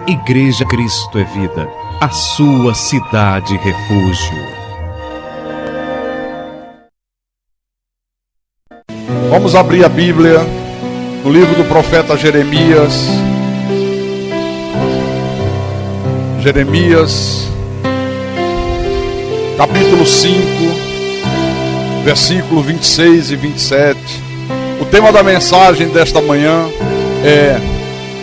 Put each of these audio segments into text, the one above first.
Igreja Cristo é Vida, a sua cidade refúgio. Vamos abrir a Bíblia no livro do profeta Jeremias. Jeremias, capítulo 5, versículo 26 e 27. O tema da mensagem desta manhã é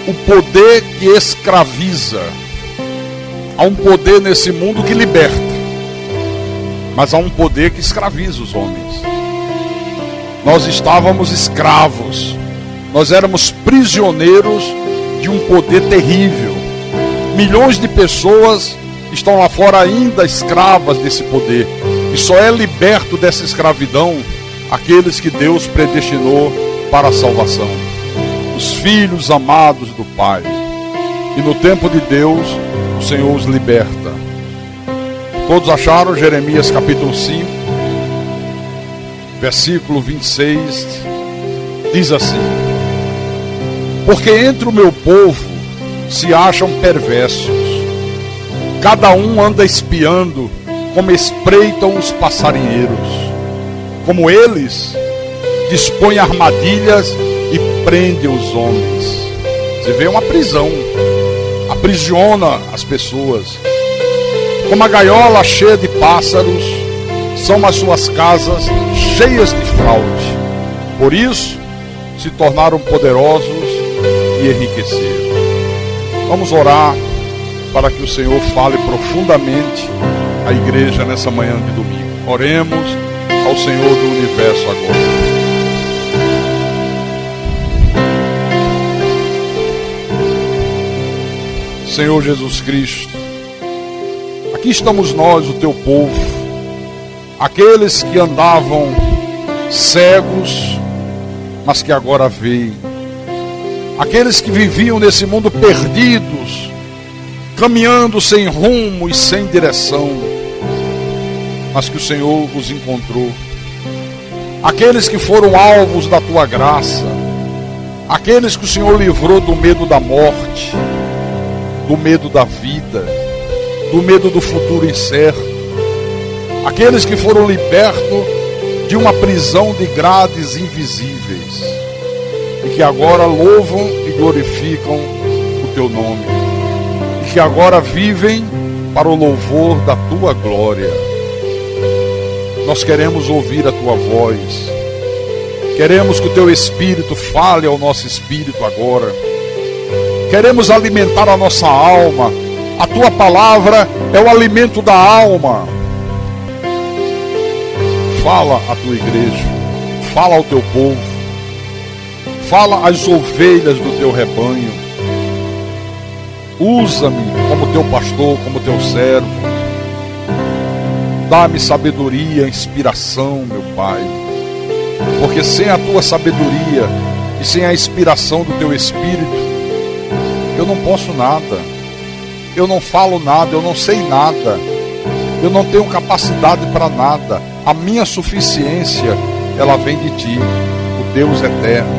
o poder que escraviza. Há um poder nesse mundo que liberta, mas há um poder que escraviza os homens. Nós estávamos escravos, nós éramos prisioneiros de um poder terrível. Milhões de pessoas estão lá fora ainda escravas desse poder, e só é liberto dessa escravidão aqueles que Deus predestinou para a salvação, os filhos amados do Pai. E no tempo de Deus, o Senhor os liberta. Todos acharam? Jeremias capítulo 5, versículo 26, diz assim: porque entre o meu povo se acham perversos, cada um anda espiando, como espreitam os passarinheiros. Como eles, dispõem armadilhas e prende os homens. Você vê uma prisão, aprisiona as pessoas. Como a gaiola cheia de pássaros, são as suas casas cheias de fraude. Por isso, se tornaram poderosos e enriqueceram. Vamos orar para que o Senhor fale profundamente à igreja nessa manhã de domingo. Oremos ao Senhor do universo agora. Senhor Jesus Cristo, aqui estamos nós, o teu povo, aqueles que andavam cegos, mas que agora veem, aqueles que viviam nesse mundo perdidos, caminhando sem rumo e sem direção, mas que o Senhor os encontrou, aqueles que foram alvos da tua graça, aqueles que o Senhor livrou do medo da morte, do medo da vida, do medo do futuro incerto, aqueles que foram libertos de uma prisão de grades invisíveis e que agora louvam e glorificam o teu nome e que agora vivem para o louvor da tua glória. Nós queremos ouvir a tua voz, queremos que o teu Espírito fale ao nosso espírito agora. Queremos alimentar a nossa alma. A tua palavra é o alimento da alma. Fala à tua igreja, fala ao teu povo, fala às ovelhas do teu rebanho. Usa-me como teu pastor, como teu servo. Dá-me sabedoria, inspiração, meu Pai, porque sem a tua sabedoria e sem a inspiração do teu Espírito, eu não posso nada, eu não falo nada, eu não sei nada, eu não tenho capacidade para nada. A minha suficiência, ela vem de ti, o Deus eterno,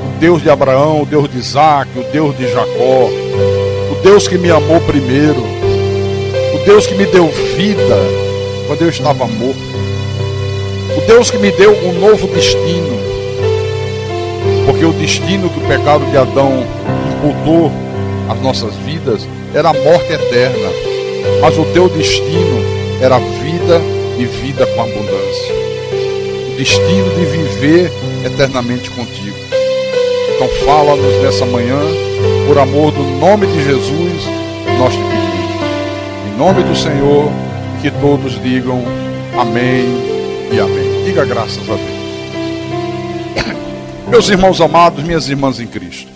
o Deus de Abraão, o Deus de Isaac, o Deus de Jacó, o Deus que me amou primeiro, o Deus que me deu vida quando eu estava morto, o Deus que me deu um novo destino, porque o destino que o pecado de Adão imputou às nossas vidas era a morte eterna, mas o teu destino era vida e vida com abundância, o destino de viver eternamente contigo. Então fala-nos nessa manhã, por amor do nome de Jesus, nós te pedimos, em nome do Senhor, que todos digam amém e amém. Diga graças a Deus. Meus irmãos amados, minhas irmãs em Cristo,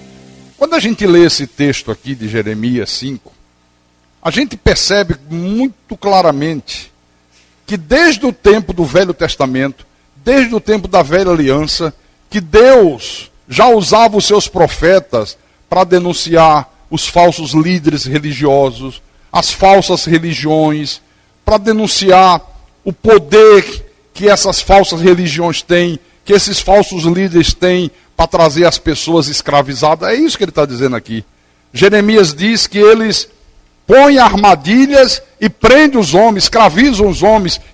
quando a gente lê esse texto aqui de Jeremias 5, a gente percebe muito claramente que desde o tempo do Velho Testamento, desde o tempo da Velha Aliança, que Deus já usava os seus profetas para denunciar os falsos líderes religiosos, as falsas religiões, para denunciar o poder que essas falsas religiões têm, que esses falsos líderes têm para trazer as pessoas escravizadas. É isso que ele está dizendo aqui. Jeremias diz que eles põem armadilhas e prendem os homens,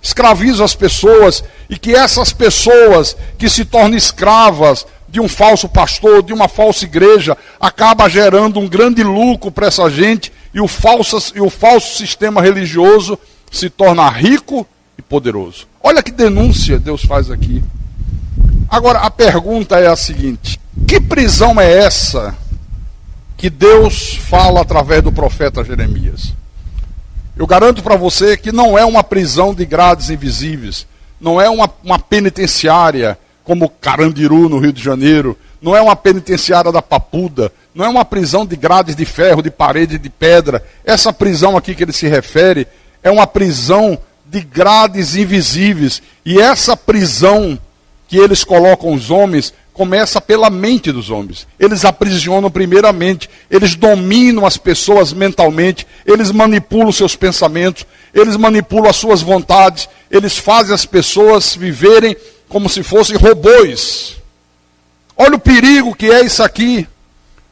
escravizam as pessoas, e que essas pessoas que se tornam escravas de um falso pastor, de uma falsa igreja, acaba gerando um grande lucro para essa gente, e o falso sistema religioso se torna rico e poderoso. Olha que denúncia Deus faz aqui. Agora, a pergunta é a seguinte: que prisão é essa que Deus fala através do profeta Jeremias? Eu garanto para você que não é uma prisão de grades invisíveis, não é uma penitenciária como Carandiru, no Rio de Janeiro, não é uma penitenciária da Papuda, não é uma prisão de grades de ferro, de parede de pedra. Essa prisão aqui que ele se refere é uma prisão de grades invisíveis. E essa prisão que eles colocam os homens começa pela mente dos homens. Eles aprisionam primeiramente, eles dominam as pessoas mentalmente, eles manipulam seus pensamentos, eles manipulam as suas vontades, eles fazem as pessoas viverem como se fossem robôs. Olha o perigo que é isso aqui,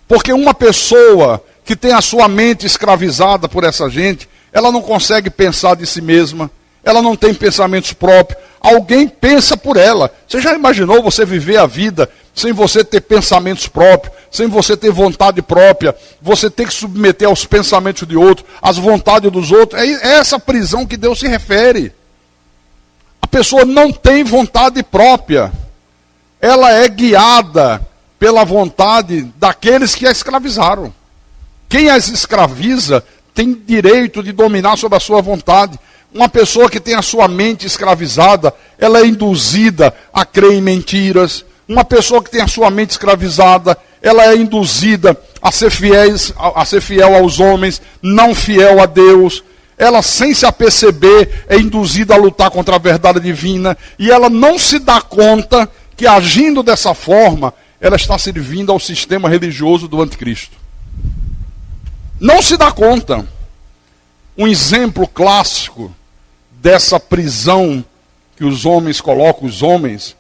porque uma pessoa que tem a sua mente escravizada por essa gente, ela não consegue pensar de si mesma, ela não tem pensamentos próprios, alguém pensa por ela. Você já imaginou você viver a vida sem você ter pensamentos próprios, sem você ter vontade própria, você ter que submeter aos pensamentos de outro, às vontades dos outros? É essa prisão que Deus se refere. A pessoa não tem vontade própria, ela é guiada pela vontade daqueles que a escravizaram. Quem as escraviza tem direito de dominar sobre a sua vontade. Uma pessoa que tem a sua mente escravizada, ela é induzida a crer em mentiras. Uma pessoa que tem a sua mente escravizada, ela é induzida a ser fiel aos homens, não fiel a Deus. Ela, sem se aperceber, é induzida a lutar contra a verdade divina. E ela não se dá conta que, agindo dessa forma, ela está servindo ao sistema religioso do anticristo. Não se dá conta. Um exemplo clássico dessa prisão que os homens colocam os homens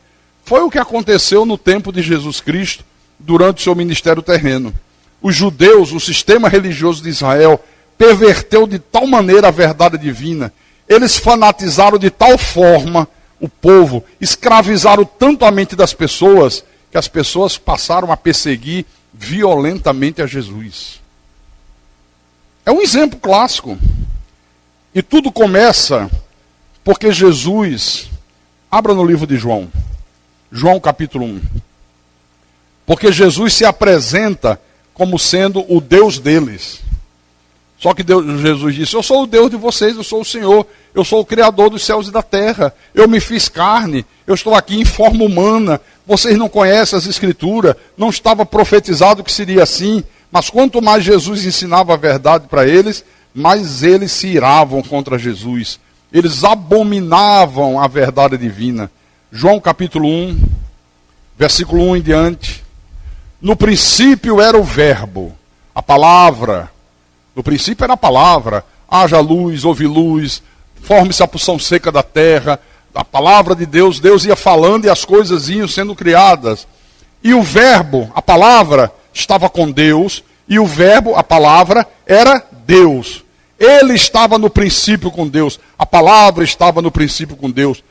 foi o que aconteceu no tempo de Jesus Cristo durante o seu ministério terreno. Os judeus, o sistema religioso de Israel, perverteu de tal maneira a verdade divina, eles fanatizaram de tal forma o povo, escravizaram tanto a mente das pessoas, que as pessoas passaram a perseguir violentamente a Jesus. É um exemplo clássico. E tudo começa porque Jesus, abra no livro de João, João capítulo 1. Porque Jesus se apresenta como sendo o Deus deles. Só que Jesus disse: eu sou o Deus de vocês, eu sou o Senhor, eu sou o Criador dos céus e da terra, eu me fiz carne, eu estou aqui em forma humana, vocês não conhecem as Escrituras, não estava profetizado que seria assim, mas quanto mais Jesus ensinava a verdade para eles, mais eles se iravam contra Jesus, eles abominavam a verdade divina. João capítulo 1, versículo 1 em diante. No princípio era o verbo, a palavra. No princípio era a palavra. Haja luz, houve luz, forme-se a porção seca da terra. A palavra de Deus, Deus ia falando e as coisas iam sendo criadas. E o verbo, a palavra, estava com Deus. E o verbo, a palavra, era Deus. Ele estava no princípio com Deus. A palavra estava no princípio com Deus.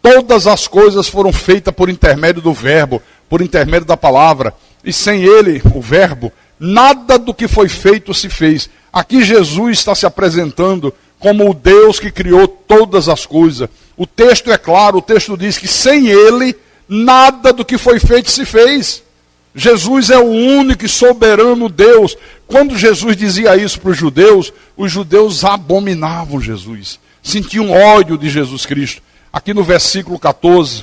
Todas as coisas foram feitas por intermédio do verbo, por intermédio da palavra. E sem ele, o verbo, nada do que foi feito se fez. Aqui Jesus está se apresentando como o Deus que criou todas as coisas. O texto é claro, o texto diz que sem ele, nada do que foi feito se fez. Jesus é o único e soberano Deus. Quando Jesus dizia isso para os judeus abominavam Jesus. Sentiam ódio de Jesus Cristo. Aqui no versículo 14,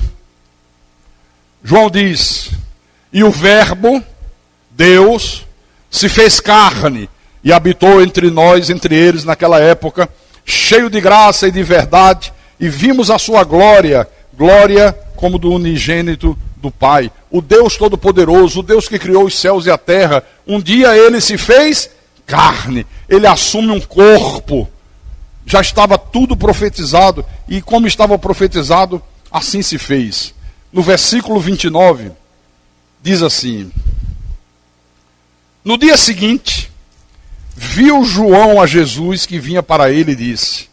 João diz: e o verbo, Deus, se fez carne e habitou entre nós, entre eles naquela época, cheio de graça e de verdade, e vimos a sua glória, glória como do unigênito do Pai. O Deus Todo-Poderoso, o Deus que criou os céus e a terra, um dia ele se fez carne, ele assume um corpo. Já estava tudo profetizado, e como estava profetizado, assim se fez. No versículo 29, diz assim: no dia seguinte, viu João a Jesus que vinha para ele e disse: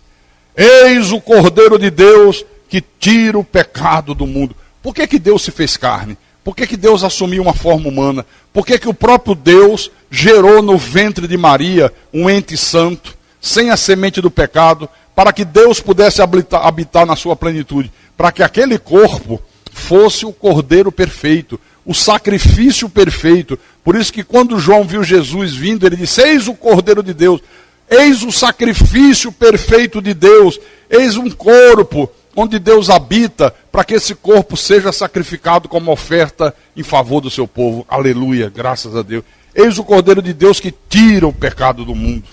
eis o Cordeiro de Deus que tira o pecado do mundo. Por que Deus se fez carne? Por que Deus assumiu uma forma humana? Por que o próprio Deus gerou no ventre de Maria um ente santo, sem a semente do pecado, para que Deus pudesse habitar na sua plenitude? Para que aquele corpo fosse o Cordeiro perfeito, o sacrifício perfeito. Por isso que quando João viu Jesus vindo, ele disse: eis o Cordeiro de Deus, eis o sacrifício perfeito de Deus, eis um corpo onde Deus habita, para que esse corpo seja sacrificado como oferta em favor do seu povo. Aleluia, graças a Deus. Eis o Cordeiro de Deus que tira o pecado do mundo.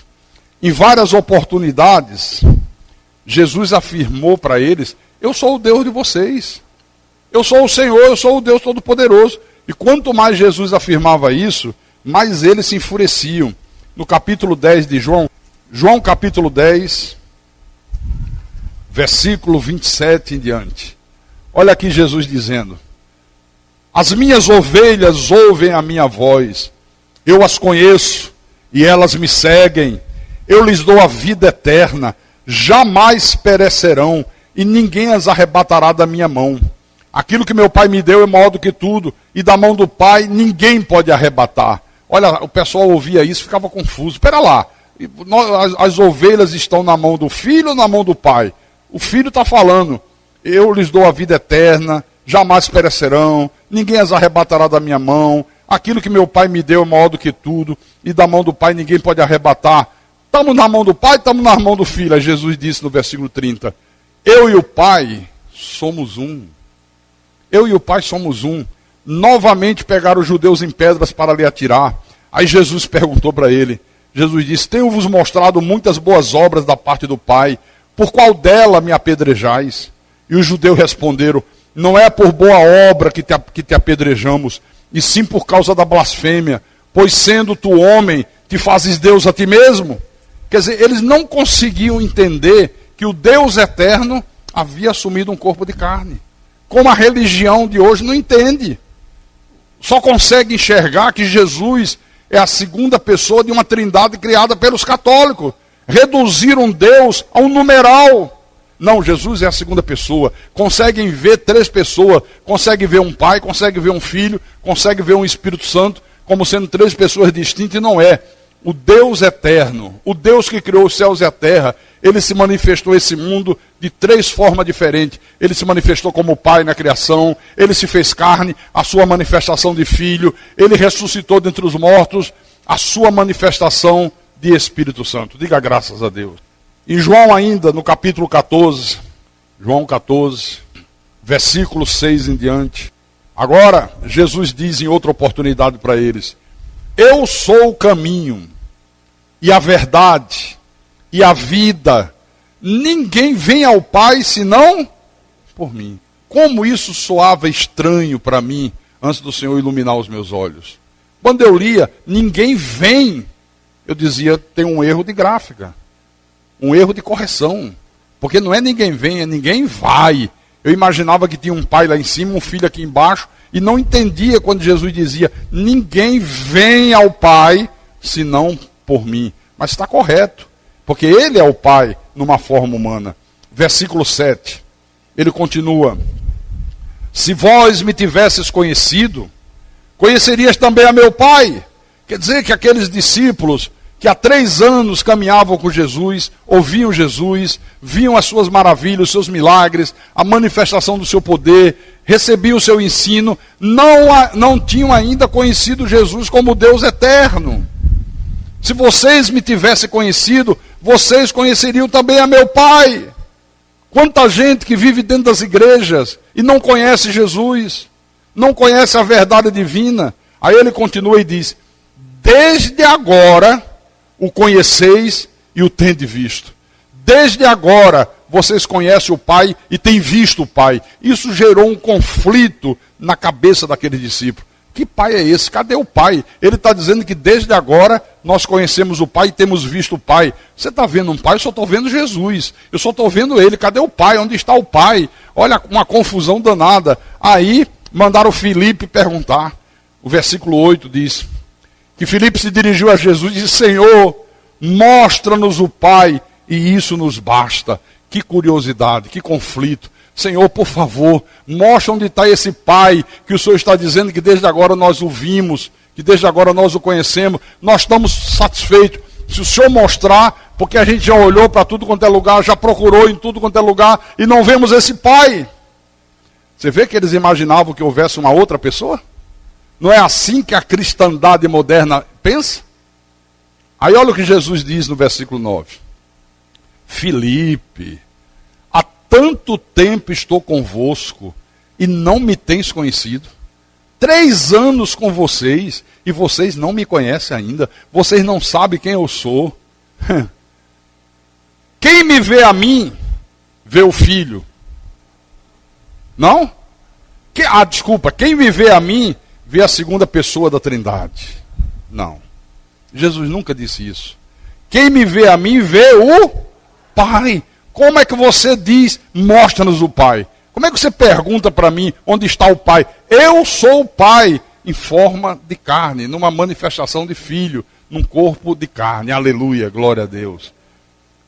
Em várias oportunidades, Jesus afirmou para eles: eu sou o Deus de vocês. Eu sou o Senhor, eu sou o Deus Todo-Poderoso. E quanto mais Jesus afirmava isso, mais eles se enfureciam. No capítulo 10 de João, João capítulo 10, versículo 27 em diante. Olha aqui Jesus dizendo: as minhas ovelhas ouvem a minha voz, eu as conheço e elas me seguem. Eu lhes dou a vida eterna, jamais perecerão e ninguém as arrebatará da minha mão. Aquilo que meu Pai me deu é maior do que tudo, e da mão do Pai ninguém pode arrebatar. Olha, o pessoal ouvia isso e ficava confuso. Espera lá, as ovelhas estão na mão do Filho ou na mão do Pai? O Filho está falando: eu lhes dou a vida eterna, jamais perecerão, ninguém as arrebatará da minha mão. Aquilo que meu Pai me deu é maior do que tudo, e da mão do Pai ninguém pode arrebatar. Estamos na mão do Pai, estamos na mão do Filho. Aí Jesus disse no versículo 30, eu e o Pai somos um. Eu e o Pai somos um. Novamente pegaram os judeus em pedras para lhe atirar. Aí Jesus perguntou para ele. Jesus disse: tenho-vos mostrado muitas boas obras da parte do Pai. Por qual dela me apedrejais? E os judeus responderam: não é por boa obra que te apedrejamos, e sim por causa da blasfêmia. Pois sendo tu homem, te fazes Deus a ti mesmo? Quer dizer, eles não conseguiam entender que o Deus eterno havia assumido um corpo de carne. Como a religião de hoje não entende. Só consegue enxergar que Jesus é a segunda pessoa de uma trindade criada pelos católicos. Reduziram Deus a um numeral. Não, Jesus é a segunda pessoa. Conseguem ver três pessoas. Conseguem ver um Pai, conseguem ver um Filho, conseguem ver um Espírito Santo como sendo três pessoas distintas, e não é. O Deus eterno, o Deus que criou os céus e a terra, ele se manifestou esse mundo de três formas diferentes. Ele se manifestou como Pai na criação, ele se fez carne, a sua manifestação de Filho, ele ressuscitou dentre os mortos, a sua manifestação de Espírito Santo. Diga graças a Deus. Em João ainda, no capítulo 14, João 14, versículo 6 em diante. Agora, Jesus diz em outra oportunidade para eles: eu sou o caminho, e a verdade, e a vida. Ninguém vem ao Pai senão por mim. Como isso soava estranho para mim, antes do Senhor iluminar os meus olhos. Quando eu lia, ninguém vem, eu dizia, tem um erro de gráfica. Um erro de correção. Porque não é ninguém vem, é ninguém vai. Eu imaginava que tinha um pai lá em cima, um filho aqui embaixo, e não entendia quando Jesus dizia: ninguém vem ao Pai senão por mim. Mas está correto, porque ele é o Pai numa forma humana. Versículo 7, ele continua: se vós me tivesses conhecido, conhecerias também a meu Pai. Quer dizer que aqueles discípulos que há 3 anos caminhavam com Jesus, ouviam Jesus, viam as suas maravilhas, os seus milagres, a manifestação do seu poder, recebiam o seu ensino, não tinham ainda conhecido Jesus como Deus eterno. Se vocês me tivessem conhecido, vocês conheceriam também a meu Pai. Quanta gente que vive dentro das igrejas e não conhece Jesus, não conhece a verdade divina. Aí ele continua e diz: desde agora o conheceis e o tendes visto. Desde agora vocês conhecem o Pai e têm visto o Pai. Isso gerou um conflito na cabeça daqueles discípulos. Que Pai é esse? Cadê o Pai? Ele está dizendo que desde agora nós conhecemos o Pai e temos visto o Pai. Você está vendo um Pai? Eu só estou vendo Jesus. Eu só estou vendo Ele. Cadê o Pai? Onde está o Pai? Olha, uma confusão danada. Aí mandaram Filipe perguntar. O versículo 8 diz que Filipe se dirigiu a Jesus e disse: Senhor, mostra-nos o Pai e isso nos basta. Que curiosidade, que conflito. Senhor, por favor, mostra onde está esse Pai que o Senhor está dizendo que desde agora nós o vimos, que desde agora nós o conhecemos. Nós estamos satisfeitos. Se o Senhor mostrar, porque a gente já olhou para tudo quanto é lugar, já procurou em tudo quanto é lugar e não vemos esse Pai. Você vê que eles imaginavam que houvesse uma outra pessoa? Não é assim que a cristandade moderna pensa? Aí olha o que Jesus diz no versículo 9. Filipe, há tanto tempo estou convosco e não me tens conhecido. 3 anos com vocês e vocês não me conhecem ainda. Vocês não sabem quem eu sou. Quem me vê a mim, vê o Filho. Não? Desculpa, quem me vê a mim, vê a segunda pessoa da Trindade. Não. Jesus nunca disse isso. Quem me vê a mim, vê o Pai. Como é que você diz, mostra-nos o Pai? Como é que você pergunta para mim, onde está o Pai? Eu sou o Pai, em forma de carne, numa manifestação de Filho, num corpo de carne. Aleluia, glória a Deus.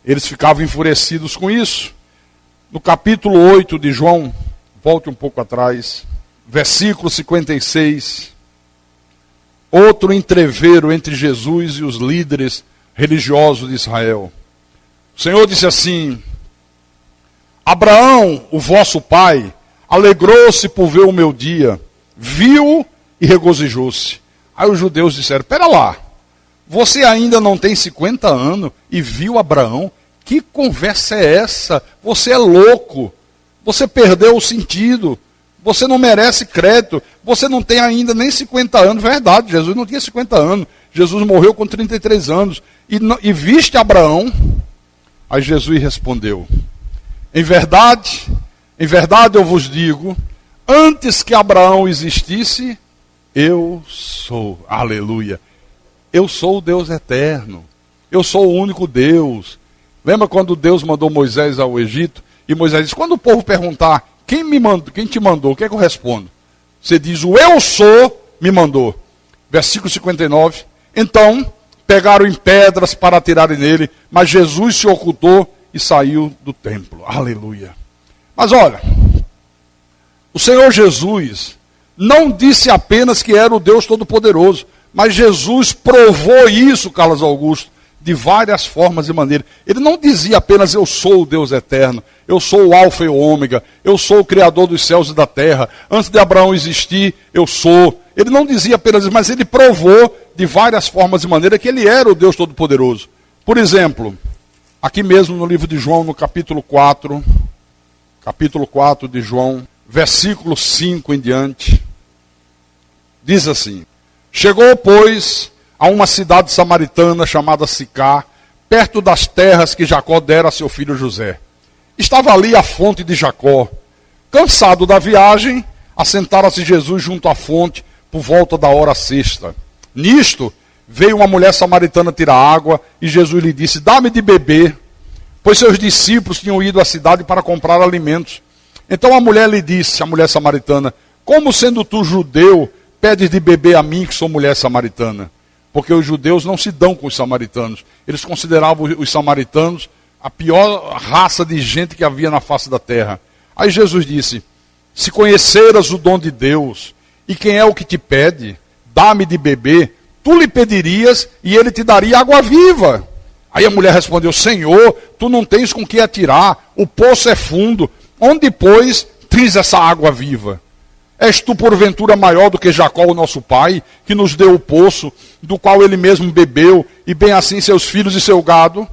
Eles ficavam enfurecidos com isso. No capítulo 8 de João, volte um pouco atrás, versículo 56. Outro entrevero entre Jesus e os líderes religiosos de Israel. O Senhor disse assim: Abraão, o vosso pai, alegrou-se por ver o meu dia, viu e regozijou-se. Aí os judeus disseram: pera lá, você ainda não tem 50 anos e viu Abraão? Que conversa é essa? Você é louco, você perdeu o sentido, você não merece crédito, você não tem ainda nem 50 anos. Verdade, Jesus não tinha 50 anos, Jesus morreu com 33 anos. E viste Abraão? Aí Jesus respondeu: em verdade eu vos digo, antes que Abraão existisse, eu sou. Aleluia. Eu sou o Deus eterno. Eu sou o único Deus. Lembra quando Deus mandou Moisés ao Egito? E Moisés disse: quando o povo perguntar, quem te mandou? O que é que eu respondo? Você diz: o eu sou me mandou. Versículo 59. Então pegaram em pedras para atirarem nele, mas Jesus se ocultou e saiu do templo. Aleluia. Mas olha, o Senhor Jesus não disse apenas que era o Deus Todo-Poderoso, mas Jesus provou isso, Carlos Augusto, de várias formas e maneiras. Ele não dizia apenas: eu sou o Deus eterno, eu sou o Alfa e o Ômega, eu sou o Criador dos céus e da terra, antes de Abraão existir, eu sou. Ele não dizia apenas isso, mas ele provou de várias formas e maneiras que ele era o Deus Todo-Poderoso. Por exemplo, aqui mesmo no livro de João, no capítulo 4 de João, versículo 5 em diante, diz assim: chegou, pois, a uma cidade samaritana chamada Sicá, perto das terras que Jacó dera a seu filho José. Estava ali a fonte de Jacó. Cansado da viagem, assentara-se Jesus junto à fonte por volta da hora sexta. Nisto, veio uma mulher samaritana tirar água e Jesus lhe disse: dá-me de beber, pois seus discípulos tinham ido à cidade para comprar alimentos. Então a mulher lhe disse, a mulher samaritana: como sendo tu judeu, pedes de beber a mim que sou mulher samaritana? Porque os judeus não se dão com os samaritanos. Eles consideravam os samaritanos a pior raça de gente que havia na face da terra. Aí Jesus disse: se conheceras o dom de Deus, e quem é o que te pede, dá-me de beber, tu lhe pedirias e ele te daria água viva. Aí a mulher respondeu: Senhor, tu não tens com que atirar, o poço é fundo, onde, pois, tens essa água viva? És tu porventura maior do que Jacó, o nosso pai, que nos deu o poço, do qual ele mesmo bebeu, e bem assim seus filhos e seu gado?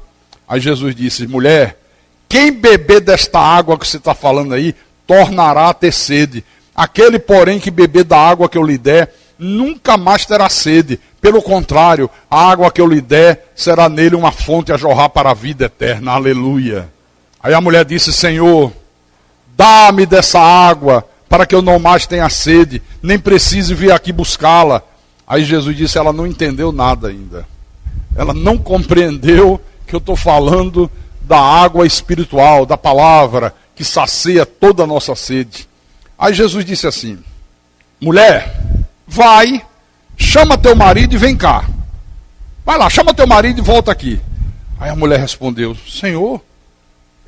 Aí Jesus disse: mulher, quem beber desta água que você está falando aí, tornará a ter sede. Aquele, porém, que beber da água que eu lhe der, nunca mais terá sede. Pelo contrário, a água que eu lhe der, será nele uma fonte a jorrar para a vida eterna. Aleluia. Aí a mulher disse: Senhor, dá-me dessa água, para que eu não mais tenha sede, nem precise vir aqui buscá-la. Aí Jesus disse: ela não entendeu nada ainda. Ela não compreendeu que eu estou falando da água espiritual, da palavra, que sacia toda a nossa sede. Aí Jesus disse assim: mulher, vai, chama teu marido e vem cá. Vai lá, chama teu marido e volta aqui. Aí a mulher respondeu: Senhor,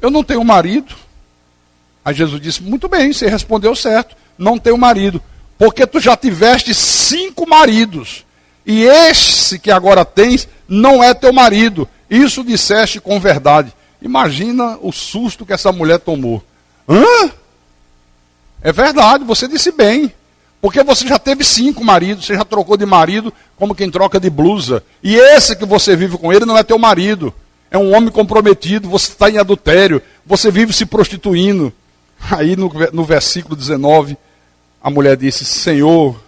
eu não tenho marido. Aí Jesus disse: muito bem, você respondeu certo, não tenho marido, porque tu já tiveste 5 maridos, e esse que agora tens não é teu marido. Isso disseste com verdade. Imagina o susto que essa mulher tomou. Hã? É verdade, você disse bem. Porque você já teve 5 maridos, você já trocou de marido como quem troca de blusa. E esse que você vive com ele não é teu marido. É um homem comprometido, você está em adultério, você vive se prostituindo. Aí no versículo 19, a mulher disse: Senhor,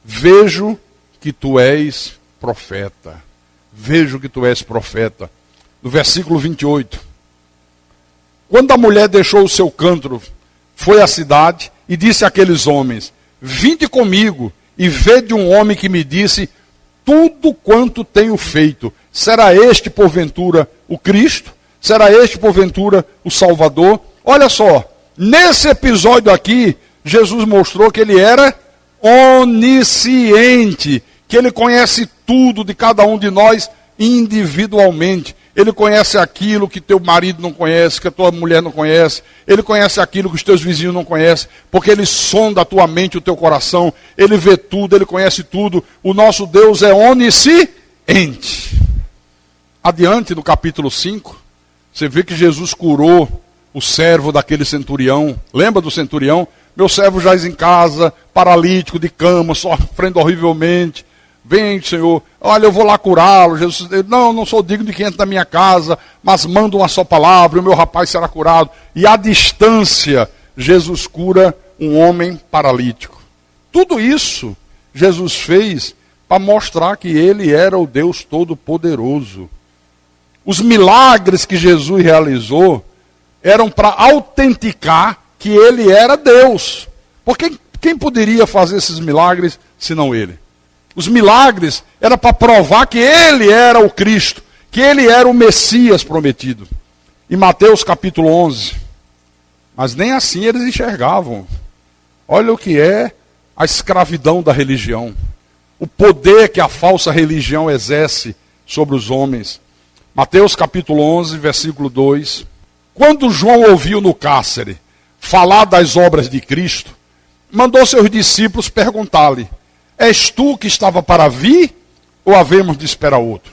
vejo que tu és profeta. Vejo que tu és profeta. No versículo 28. Quando a mulher deixou o seu cântaro, foi à cidade e disse àqueles homens: vinde comigo e vede um homem que me disse tudo quanto tenho feito. Será este, porventura, o Cristo? Será este, porventura, o Salvador? Olha só, nesse episódio aqui, Jesus mostrou que ele era onisciente, que ele conhece tudo de cada um de nós individualmente. Ele conhece aquilo que teu marido não conhece, que a tua mulher não conhece. Ele conhece aquilo que os teus vizinhos não conhecem, porque ele sonda a tua mente e o teu coração. Ele vê tudo, ele conhece tudo. O nosso Deus é onisciente. Adiante, no capítulo 5, você vê que Jesus curou o servo daquele centurião. Lembra do centurião? Meu servo jaz em casa, paralítico, de cama, sofrendo horrivelmente. Vem, Senhor, olha, eu vou lá curá-lo. Jesus disse: não sou digno de que entre na minha casa, mas manda uma só palavra e o meu rapaz será curado. E à distância, Jesus cura um homem paralítico. Tudo isso Jesus fez para mostrar que ele era o Deus Todo-Poderoso. Os milagres que Jesus realizou eram para autenticar que ele era Deus. Porque quem poderia fazer esses milagres senão ele? Os milagres eram para provar que ele era o Cristo, que ele era o Messias prometido. Em Mateus capítulo 11. Mas nem assim eles enxergavam. Olha o que é a escravidão da religião. O poder que a falsa religião exerce sobre os homens. Mateus capítulo 11, versículo 2. Quando João ouviu no cárcere falar das obras de Cristo, mandou seus discípulos perguntar-lhe: és tu que estava para vir, ou havemos de esperar outro?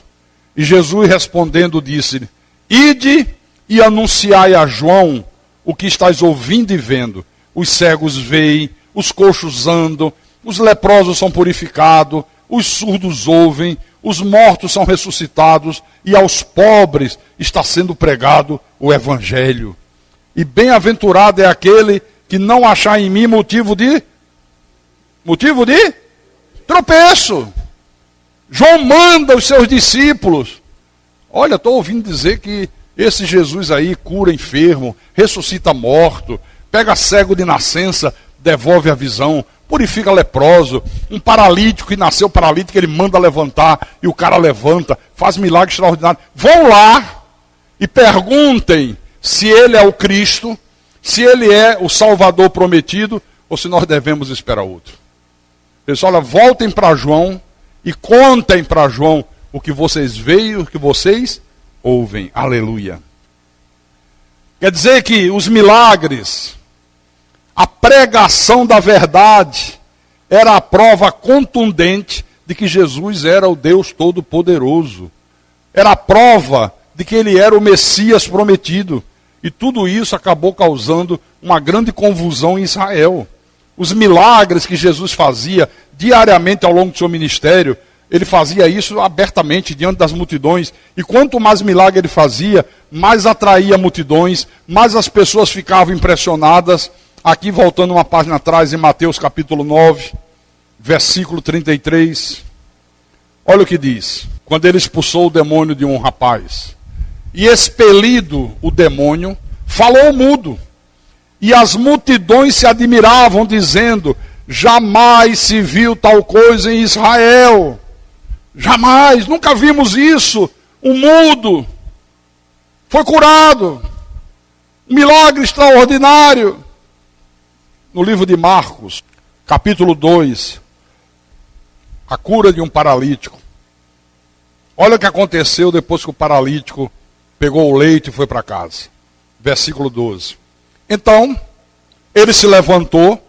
E Jesus respondendo disse-lhe: ide e anunciai a João o que estás ouvindo e vendo. Os cegos veem, os coxos andam, os leprosos são purificados, os surdos ouvem, os mortos são ressuscitados, e aos pobres está sendo pregado o evangelho. E bem-aventurado é aquele que não achar em mim motivo de tropeço. João manda os seus discípulos. Olha, estou ouvindo dizer que esse Jesus aí cura enfermo, ressuscita morto, pega cego de nascença, devolve a visão, purifica leproso, um paralítico que nasceu paralítico, ele manda levantar e o cara levanta, faz milagre extraordinário. Vão lá e perguntem se ele é o Cristo, se ele é o Salvador prometido, ou se nós devemos esperar outro. Pessoal, olha, voltem para João e contem para João o que vocês veem e o que vocês ouvem. Aleluia. Quer dizer que os milagres, a pregação da verdade, era a prova contundente de que Jesus era o Deus Todo-Poderoso. Era a prova de que ele era o Messias prometido. E tudo isso acabou causando uma grande confusão em Israel. Os milagres que Jesus fazia diariamente ao longo do seu ministério, ele fazia isso abertamente diante das multidões. E quanto mais milagre ele fazia, mais atraía multidões, mais as pessoas ficavam impressionadas. Aqui, voltando uma página atrás, em Mateus capítulo 9, versículo 33. Olha o que diz. Quando ele expulsou o demônio de um rapaz. E expelido o demônio, falou mudo. E as multidões se admiravam, dizendo: jamais se viu tal coisa em Israel. Jamais, nunca vimos isso. O mudo foi curado. Um milagre extraordinário. No livro de Marcos, capítulo 2, a cura de um paralítico. Olha o que aconteceu depois que o paralítico pegou o leito e foi para casa. Versículo 12. Então, ele se levantou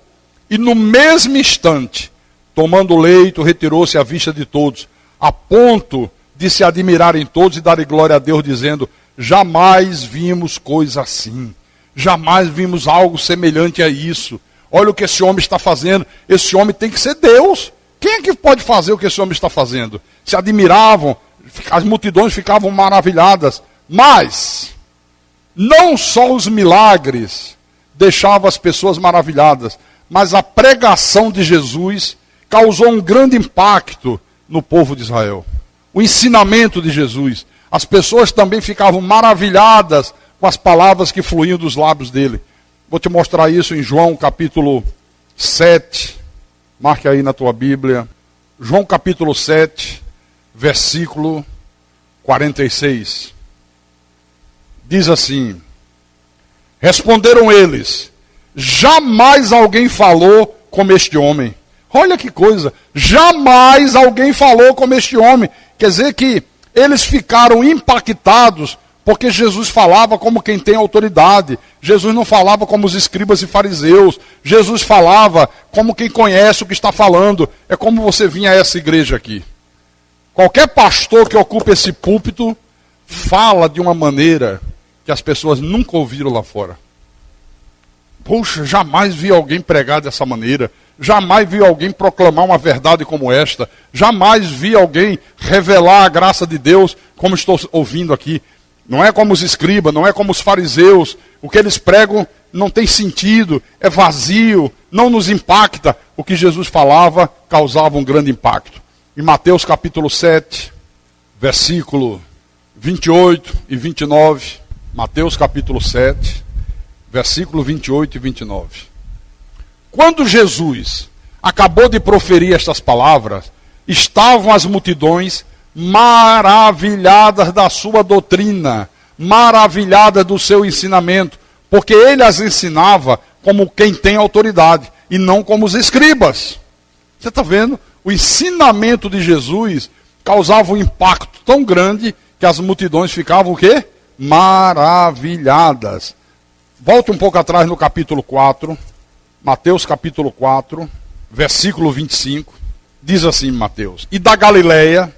e no mesmo instante, tomando o leito, retirou-se à vista de todos, a ponto de se admirarem todos e darem glória a Deus, dizendo: jamais vimos coisa assim. Jamais vimos algo semelhante a isso. Olha o que esse homem está fazendo. Esse homem tem que ser Deus. Quem é que pode fazer o que esse homem está fazendo? Se admiravam, as multidões ficavam maravilhadas. Mas, não só os milagres deixavam as pessoas maravilhadas, mas a pregação de Jesus causou um grande impacto no povo de Israel. O ensinamento de Jesus. As pessoas também ficavam maravilhadas com as palavras que fluíam dos lábios dele. Vou te mostrar isso em João capítulo 7. Marque aí na tua Bíblia. João capítulo 7, versículo 46. Diz assim: responderam eles: jamais alguém falou como este homem. Olha que coisa, jamais alguém falou como este homem. Quer dizer que eles ficaram impactados porque Jesus falava como quem tem autoridade. Jesus não falava como os escribas e fariseus. Jesus falava como quem conhece o que está falando. É como você vinha a essa igreja aqui. Qualquer pastor que ocupe esse púlpito fala de uma maneira que as pessoas nunca ouviram lá fora. Poxa, jamais vi alguém pregar dessa maneira. Jamais vi alguém proclamar uma verdade como esta. Jamais vi alguém revelar a graça de Deus como estou ouvindo aqui. Não é como os escribas, não é como os fariseus. O que eles pregam não tem sentido, é vazio, não nos impacta. O que Jesus falava causava um grande impacto. Em Mateus capítulo 7, versículo 28 e 29. Mateus capítulo 7, versículo 28 e 29. Quando Jesus acabou de proferir estas palavras, estavam as multidões maravilhadas da sua doutrina, maravilhadas do seu ensinamento, porque ele as ensinava como quem tem autoridade, e não como os escribas. Você está vendo? O ensinamento de Jesus causava um impacto tão grande que as multidões ficavam o quê? Maravilhadas. Volte um pouco atrás no capítulo 4, Mateus capítulo 4, versículo 25, diz assim Mateus: e da Galileia,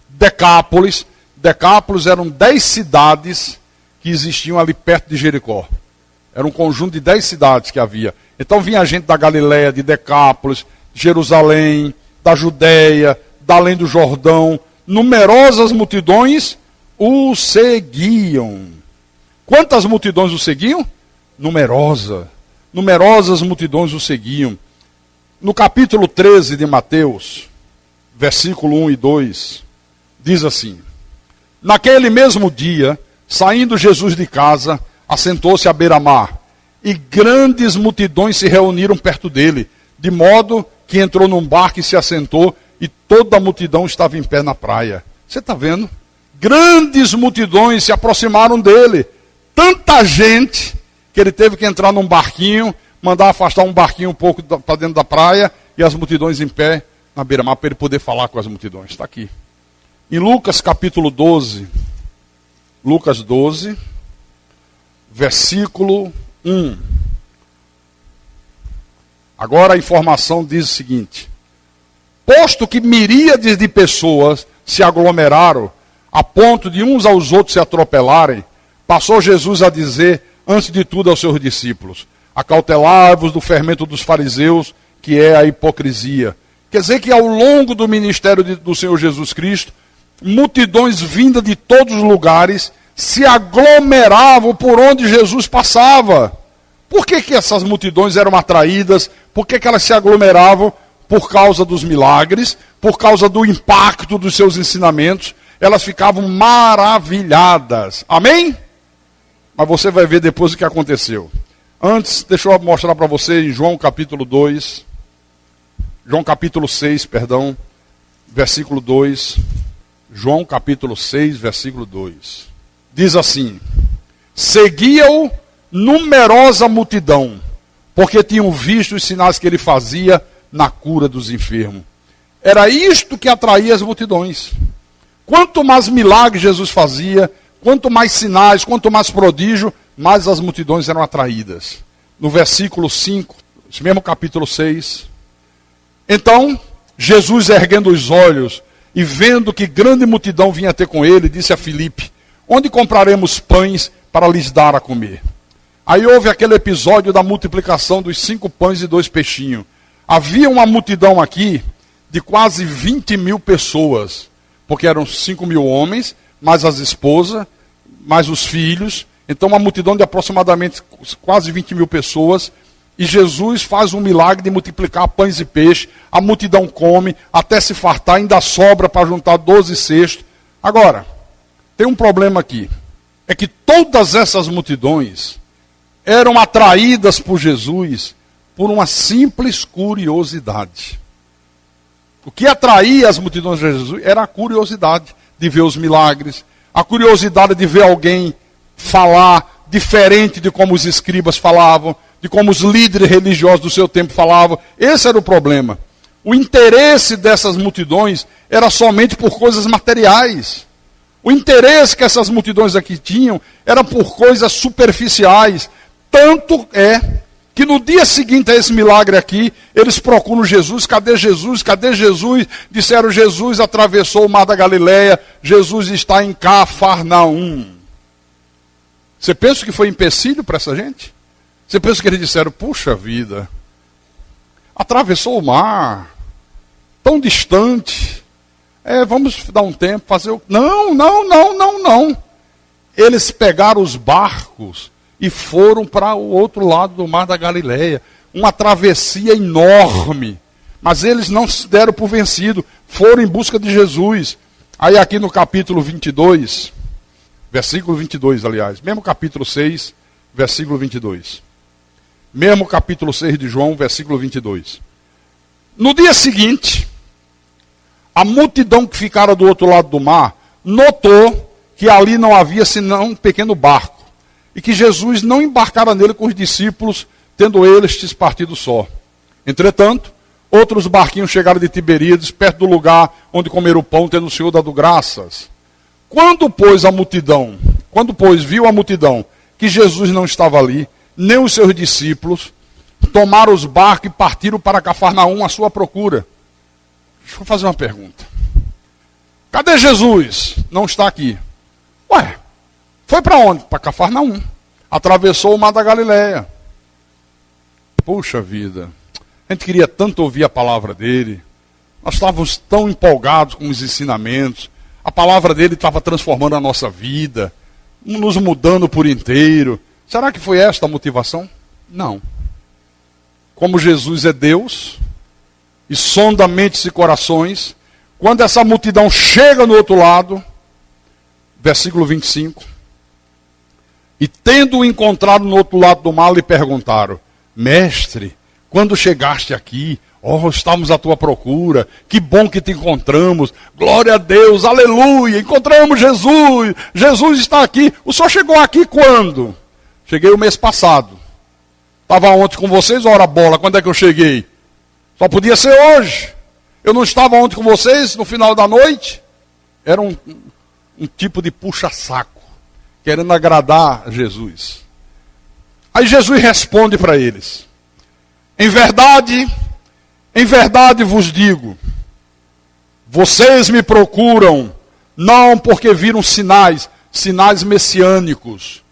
Decápolis eram 10 cidades que existiam ali perto de Jericó. Era um conjunto de 10 cidades que havia. Então vinha gente da Galileia, de Decápolis, Jerusalém, da Judéia, da além do Jordão. Numerosas multidões o seguiam. Quantas multidões o seguiam? Numerosas multidões o seguiam. No capítulo 13 de Mateus, versículo 1 e 2, diz assim: naquele mesmo dia, saindo Jesus de casa, assentou-se à beira-mar, e grandes multidões se reuniram perto dele, de modo que entrou num barco e se assentou, e toda a multidão estava em pé na praia. Você está vendo? Grandes multidões se aproximaram dele. Tanta gente que ele teve que entrar num barquinho, mandar afastar um barquinho um pouco para dentro da praia, e as multidões em pé na beira-mar, para ele poder falar com as multidões. Está aqui. Em Lucas capítulo 12, Lucas 12, versículo 1. Agora a informação diz o seguinte: posto que miríades de pessoas se aglomeraram, a ponto de uns aos outros se atropelarem, passou Jesus a dizer, antes de tudo, aos seus discípulos: acautelai-vos do fermento dos fariseus, que é a hipocrisia. Quer dizer que ao longo do ministério do Senhor Jesus Cristo, multidões vindas de todos os lugares se aglomeravam por onde Jesus passava. Por que essas multidões eram atraídas? Por que elas se aglomeravam? Por causa dos milagres, por causa do impacto dos seus ensinamentos. Elas ficavam maravilhadas. Amém? Mas você vai ver depois o que aconteceu. Antes, deixa eu mostrar para você em João capítulo 2, João capítulo 6, perdão, versículo 2. João capítulo 6, versículo 2. Diz assim: seguia-o numerosa multidão, porque tinham visto os sinais que ele fazia na cura dos enfermos. Era isto que atraía as multidões. Quanto mais milagres Jesus fazia, quanto mais sinais, quanto mais prodígio, mais as multidões eram atraídas. No versículo 5, esse mesmo capítulo 6. Então, Jesus, erguendo os olhos e vendo que grande multidão vinha ter com ele, disse a Filipe: onde compraremos pães para lhes dar a comer? Aí houve aquele episódio da multiplicação dos 5 pães e 2 peixinhos. Havia uma multidão aqui de quase 20 mil pessoas, porque eram 5 mil homens, mais as esposas, mais os filhos. Então uma multidão de aproximadamente quase 20 mil pessoas. E Jesus faz um milagre de multiplicar pães e peixes. A multidão come até se fartar, ainda sobra para juntar 12 cestos. Agora, tem um problema aqui. É que todas essas multidões eram atraídas por Jesus por uma simples curiosidade. O que atraía as multidões de Jesus era a curiosidade de ver os milagres, a curiosidade de ver alguém falar diferente de como os escribas falavam, de como os líderes religiosos do seu tempo falavam. Esse era o problema. O interesse dessas multidões era somente por coisas materiais. O interesse que essas multidões aqui tinham era por coisas superficiais. Tanto é que no dia seguinte a esse milagre aqui, eles procuram Jesus. Cadê Jesus? Cadê Jesus? Disseram: Jesus atravessou o mar da Galileia. Jesus está em Cafarnaum. Você pensa que foi empecilho para essa gente? Você pensa que eles disseram: puxa vida, atravessou o mar, tão distante, vamos dar um tempo, fazer o... Não. Eles pegaram os barcos e foram para o outro lado do mar da Galileia. Uma travessia enorme. Mas eles não se deram por vencido, foram em busca de Jesus. Aí aqui no capítulo 22, versículo 22, aliás, mesmo capítulo 6, versículo 22. Mesmo capítulo 6 de João, versículo 22. No dia seguinte, a multidão que ficara do outro lado do mar notou que ali não havia senão um pequeno barco, e que Jesus não embarcara nele com os discípulos, tendo eles partido só. Entretanto, outros barquinhos chegaram de Tiberíades, perto do lugar onde comeram o pão, tendo o Senhor dado graças. Quando, pois, viu a multidão que Jesus não estava ali, nem os seus discípulos, tomaram os barcos e partiram para Cafarnaum à sua procura. Deixa eu fazer uma pergunta. Cadê Jesus? Não está aqui. Ué, foi para onde? Para Cafarnaum. Atravessou o mar da Galileia. Puxa vida, a gente queria tanto ouvir a palavra dele. Nós estávamos tão empolgados com os ensinamentos. A palavra dele estava transformando a nossa vida, nos mudando por inteiro. Será que foi esta a motivação? Não. Como Jesus é Deus e sonda mentes e corações, quando essa multidão chega no outro lado, versículo 25, e tendo-o encontrado no outro lado do mar, lhe perguntaram: mestre, quando chegaste aqui, estávamos à tua procura, que bom que te encontramos, glória a Deus, aleluia, encontramos Jesus, Jesus está aqui. O senhor chegou aqui quando? Cheguei o mês passado. Estava ontem com vocês, ora bola, quando é que eu cheguei? Só podia ser hoje. Eu não estava ontem com vocês, no final da noite? Era um tipo de puxa-saco, querendo agradar a Jesus. Aí Jesus responde para eles: em verdade vos digo, vocês me procuram, não porque viram sinais messiânicos.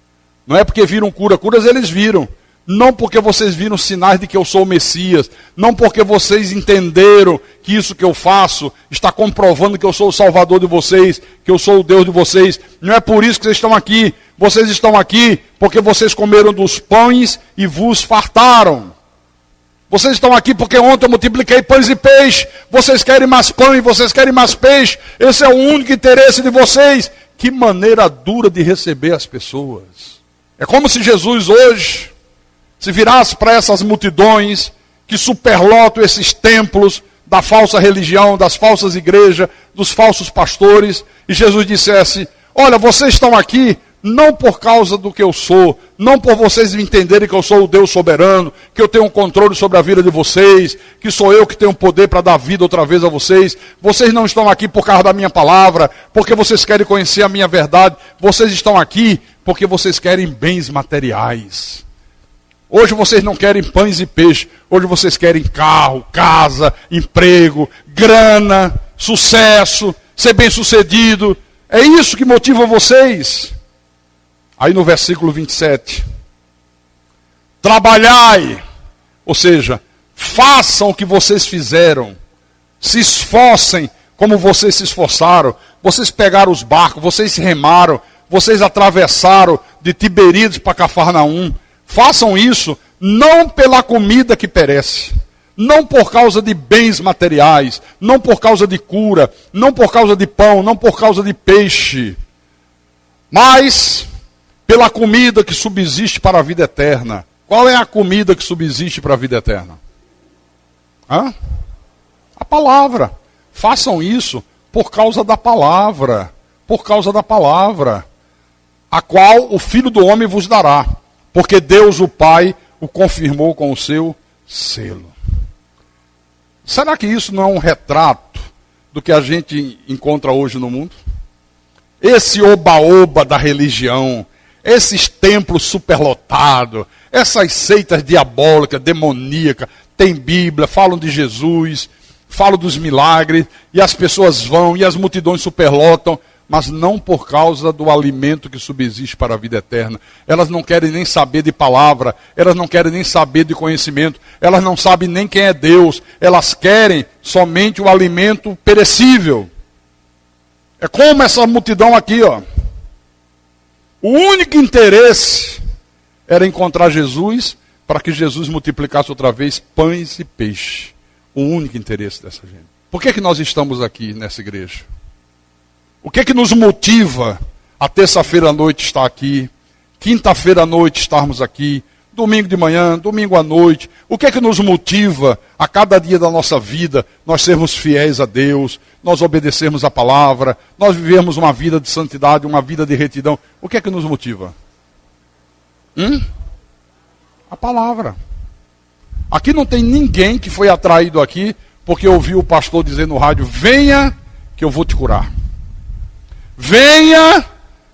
Não é porque viram curas eles viram. Não porque vocês viram sinais de que eu sou o Messias. Não porque vocês entenderam que isso que eu faço está comprovando que eu sou o Salvador de vocês, que eu sou o Deus de vocês. Não é por isso que vocês estão aqui. Vocês estão aqui porque vocês comeram dos pães e vos fartaram. Vocês estão aqui porque ontem eu multipliquei pães e peixe. Vocês querem mais pão e vocês querem mais peixe. Esse é o único interesse de vocês. Que maneira dura de receber as pessoas. É como se Jesus hoje se virasse para essas multidões que superlotam esses templos da falsa religião, das falsas igrejas, dos falsos pastores, e Jesus dissesse: olha, vocês estão aqui não por causa do que eu sou, não por vocês me entenderem que eu sou o Deus soberano, que eu tenho um controle sobre a vida de vocês, que sou eu que tenho poder para dar vida outra vez a vocês. Vocês não estão aqui por causa da minha palavra, porque vocês querem conhecer a minha verdade. Vocês estão aqui porque vocês querem bens materiais. Hoje vocês não querem pães e peixe, hoje vocês querem carro, casa, emprego, grana, sucesso, ser bem-sucedido. É isso que motiva vocês. Aí no versículo 27, trabalhai, ou seja, façam o que vocês fizeram, se esforcem como vocês se esforçaram. Vocês pegaram os barcos, vocês se remaram, vocês atravessaram de Tiberíades para Cafarnaum. Façam isso não pela comida que perece, não por causa de bens materiais, não por causa de cura, não por causa de pão, não por causa de peixe, mas pela comida que subsiste para a vida eterna. Qual é a comida que subsiste para a vida eterna? A palavra. Façam isso por causa da palavra, por causa da palavra, a qual o Filho do Homem vos dará, porque Deus o Pai o confirmou com o seu selo. Será que isso não é um retrato do que a gente encontra hoje no mundo? Esse oba-oba da religião, esses templos superlotados, essas seitas diabólicas, demoníacas, tem Bíblia, falam de Jesus, falam dos milagres, e as pessoas vão, e as multidões superlotam, mas não por causa do alimento que subsiste para a vida eterna. Elas não querem nem saber de palavra, elas não querem nem saber de conhecimento, elas não sabem nem quem é Deus, elas querem somente o alimento perecível. É como essa multidão aqui, ó. O único interesse era encontrar Jesus, para que Jesus multiplicasse outra vez pães e peixe. O único interesse dessa gente. Por que nós estamos aqui nessa igreja? O que nos motiva a terça-feira à noite estar aqui, quinta-feira à noite estarmos aqui, domingo de manhã, domingo à noite? O que nos motiva a cada dia da nossa vida nós sermos fiéis a Deus, nós obedecermos a palavra, nós vivermos uma vida de santidade, uma vida de retidão? O que nos motiva? A palavra. Aqui não tem ninguém que foi atraído aqui porque ouviu o pastor dizer no rádio: venha que eu vou te curar. Venha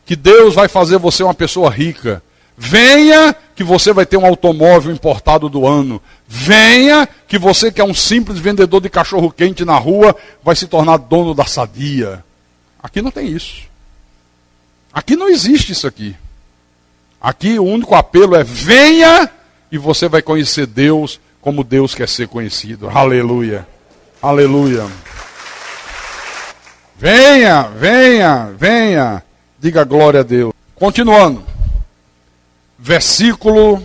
que Deus vai fazer você uma pessoa rica. Venha que você vai ter um automóvel importado do ano. Venha que você, que é um simples vendedor de cachorro quente na rua, vai se tornar dono da Sadia. Aqui não tem isso. Aqui não existe isso aqui. Aqui o único apelo é: venha e você vai conhecer Deus como Deus quer ser conhecido. Aleluia. Aleluia. Venha, venha, venha. Diga glória a Deus. Continuando. Versículo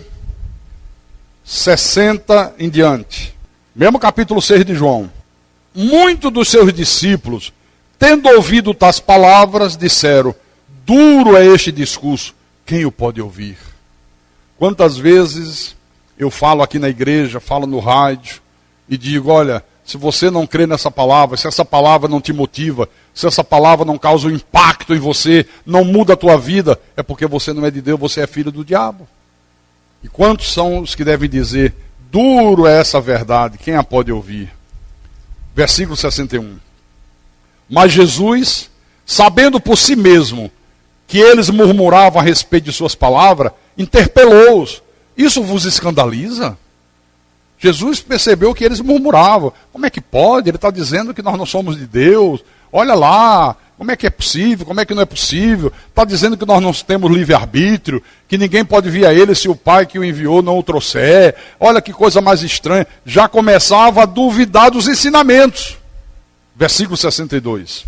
60 em diante. Mesmo capítulo 6 de João. Muitos dos seus discípulos, tendo ouvido tais palavras, disseram: duro é este discurso, quem o pode ouvir? Quantas vezes eu falo aqui na igreja, falo no rádio, e digo: olha, se você não crê nessa palavra, se essa palavra não te motiva, se essa palavra não causa um impacto em você, não muda a tua vida, é porque você não é de Deus, você é filho do diabo. E quantos são os que devem dizer: duro é essa verdade, quem a pode ouvir? Versículo 61. Mas Jesus, sabendo por si mesmo que eles murmuravam a respeito de suas palavras, interpelou-os: isso vos escandaliza? Jesus percebeu que eles murmuravam. Como é que pode? Ele está dizendo que nós não somos de Deus. Olha lá, como é que é possível? Como é que não é possível? Está dizendo que nós não temos livre-arbítrio, que ninguém pode vir a ele se o Pai que o enviou não o trouxer. Olha que coisa mais estranha. Já começava a duvidar dos ensinamentos. Versículo 62.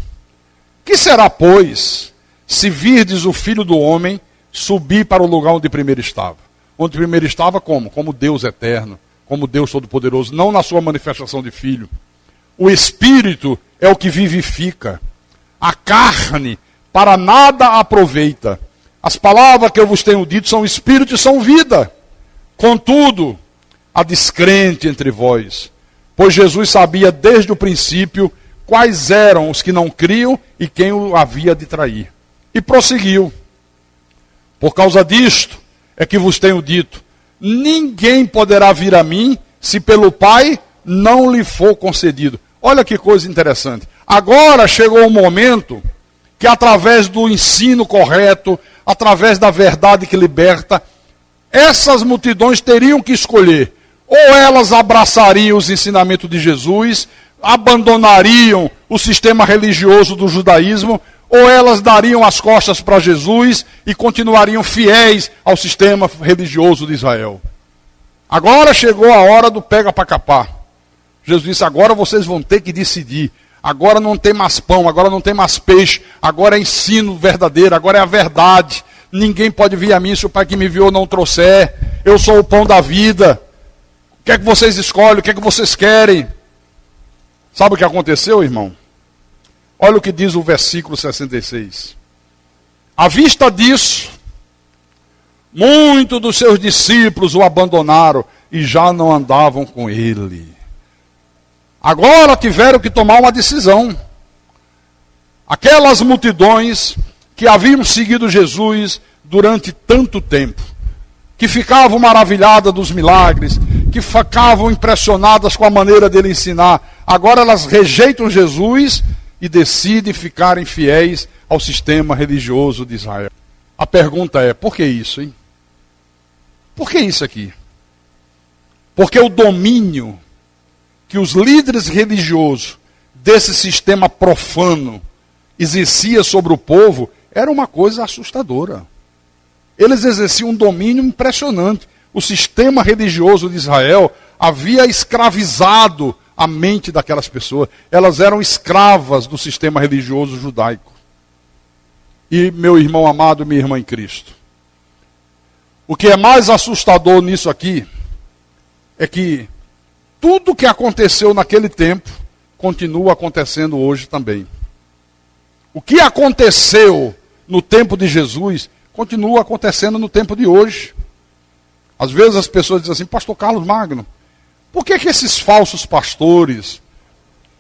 Que será, pois, se virdes o Filho do Homem subir para o lugar onde primeiro estava? Onde primeiro estava como? Como Deus eterno, como Deus Todo-Poderoso, não na sua manifestação de Filho. O Espírito é o que vivifica. A carne para nada aproveita. As palavras que eu vos tenho dito são Espírito e são vida. Contudo, há descrente entre vós, pois Jesus sabia desde o princípio quais eram os que não criam e quem o havia de trair. E prosseguiu: Por causa disto é que vos tenho dito: ninguém poderá vir a mim se pelo Pai não lhe for concedido. Olha que coisa interessante. Agora chegou o momento que, através do ensino correto, através da verdade que liberta, essas multidões teriam que escolher: ou elas abraçariam os ensinamentos de Jesus, abandonariam o sistema religioso do judaísmo, ou elas dariam as costas para Jesus e continuariam fiéis ao sistema religioso de Israel. Agora chegou a hora do pega para capar. Jesus disse: agora vocês vão ter que decidir. Agora não tem mais pão, agora não tem mais peixe, agora é ensino verdadeiro, agora é a verdade. Ninguém pode vir a mim se o Pai que me enviou não trouxer. Eu sou o pão da vida. O que é que vocês escolhem? O que é que vocês querem? Sabe o que aconteceu, irmão? Olha o que diz o versículo 66. À vista disso, muitos dos seus discípulos o abandonaram e já não andavam com ele. Agora tiveram que tomar uma decisão. Aquelas multidões que haviam seguido Jesus durante tanto tempo, que ficavam maravilhadas dos milagres, que ficavam impressionadas com a maneira dele ensinar, agora elas rejeitam Jesus e decidem ficarem fiéis ao sistema religioso de Israel. A pergunta é: por que isso, hein? Por que isso aqui? Porque o domínio que os líderes religiosos desse sistema profano exercia sobre o povo era uma coisa assustadora. Eles exerciam um domínio impressionante. O sistema religioso de Israel havia escravizado a mente daquelas pessoas. Elas eram escravas do sistema religioso judaico. E, meu irmão amado, minha irmã em Cristo, o que é mais assustador nisso aqui é que tudo que aconteceu naquele tempo continua acontecendo hoje também. O que aconteceu no tempo de Jesus continua acontecendo no tempo de hoje. Às vezes as pessoas dizem assim: pastor Carlos Magno, por que esses falsos pastores,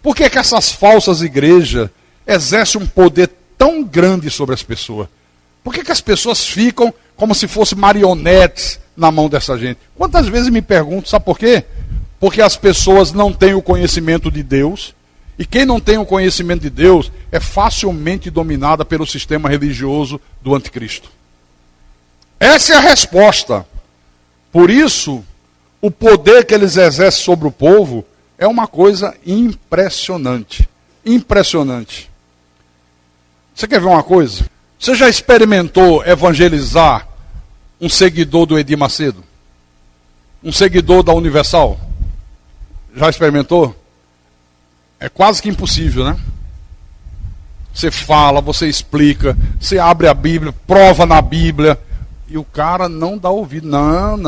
por que essas falsas igrejas exercem um poder tão grande sobre as pessoas? Por que as pessoas ficam como se fossem marionetes na mão dessa gente? Quantas vezes me pergunto, sabe por quê? Porque as pessoas não têm o conhecimento de Deus, e quem não tem o conhecimento de Deus é facilmente dominada pelo sistema religioso do anticristo. Essa é a resposta. Por isso, o poder que eles exercem sobre o povo é uma coisa impressionante. Impressionante. Você quer ver uma coisa? Você já experimentou evangelizar um seguidor do Edir Macedo? Um seguidor da Universal? Já experimentou? É quase que impossível, né? Você fala, você explica, você abre a Bíblia, prova na Bíblia, e o cara não dá ouvido. Não.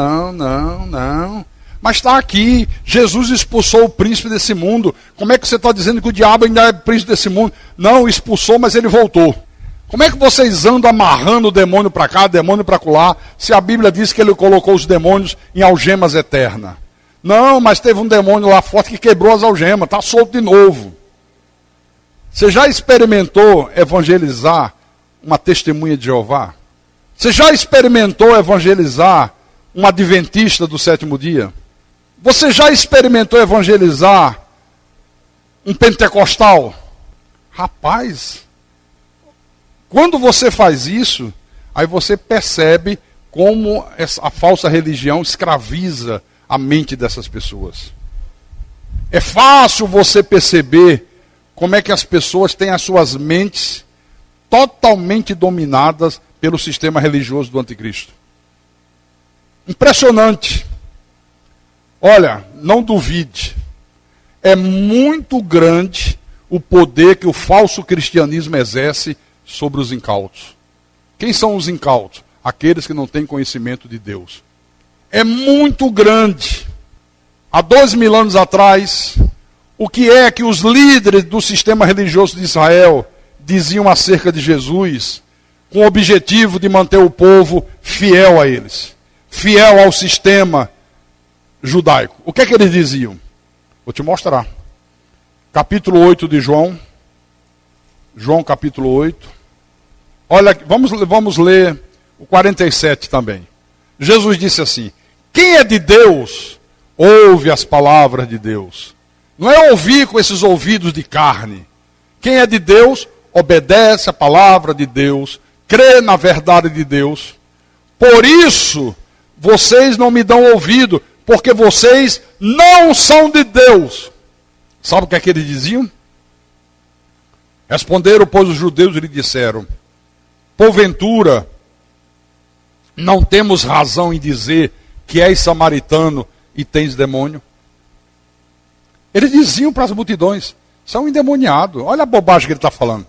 Mas está aqui, Jesus expulsou o príncipe desse mundo. Como é que você está dizendo que o diabo ainda é príncipe desse mundo? Não, expulsou, mas ele voltou. Como é que vocês andam amarrando o demônio para cá, demônio para colar, se a Bíblia diz que ele colocou os demônios em algemas eternas? Não, mas teve um demônio lá forte que quebrou as algemas, está solto de novo. Você já experimentou evangelizar uma testemunha de Jeová? Você já experimentou evangelizar um adventista do sétimo dia? Você já experimentou evangelizar um pentecostal? Rapaz, quando você faz isso, aí você percebe como a falsa religião escraviza a mente dessas pessoas. É fácil você perceber como é que as pessoas têm as suas mentes totalmente dominadas pelo sistema religioso do anticristo. Impressionante. Olha, não duvide. É muito grande o poder que o falso cristianismo exerce sobre os incautos. Quem são os incautos? Aqueles que não têm conhecimento de Deus. É muito grande. Há 2000 anos atrás, o que é que os líderes do sistema religioso de Israel diziam acerca de Jesus, com o objetivo de manter o povo fiel a eles, fiel ao sistema judaico? O que é que eles diziam? Vou te mostrar. Capítulo 8 de João. João capítulo 8. Olha, vamos ler o 47 também. Jesus disse assim: quem é de Deus, ouve as palavras de Deus. Não é ouvir com esses ouvidos de carne. Quem é de Deus, obedece a palavra de Deus, crê na verdade de Deus. Por isso, vocês não me dão ouvido, porque vocês não são de Deus. Sabe o que é que eles diziam? Responderam, pois, os judeus e lhe disseram: porventura, não temos razão em dizer que és samaritano e tens demônio? Eles diziam para as multidões: são endemoniados. Olha a bobagem que ele está falando.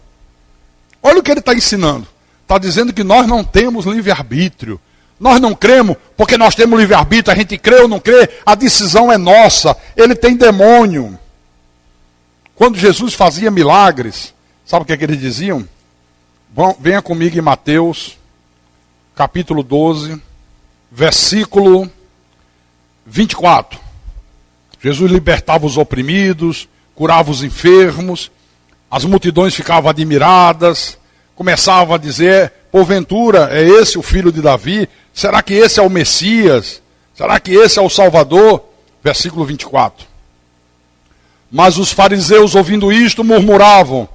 Olha o que ele está ensinando. Está dizendo que nós não temos livre-arbítrio. Nós não cremos porque nós temos livre-arbítrio. A gente crê ou não crê, a decisão é nossa. Ele tem demônio. Quando Jesus fazia milagres, sabe o que é que eles diziam? Venha comigo em Mateus, capítulo 12, versículo 24. Jesus libertava os oprimidos, curava os enfermos, as multidões ficavam admiradas, começavam a dizer: porventura é esse o filho de Davi? Será que esse é o Messias? Será que esse é o Salvador? Versículo 24. Mas os fariseus, ouvindo isto, murmuravam: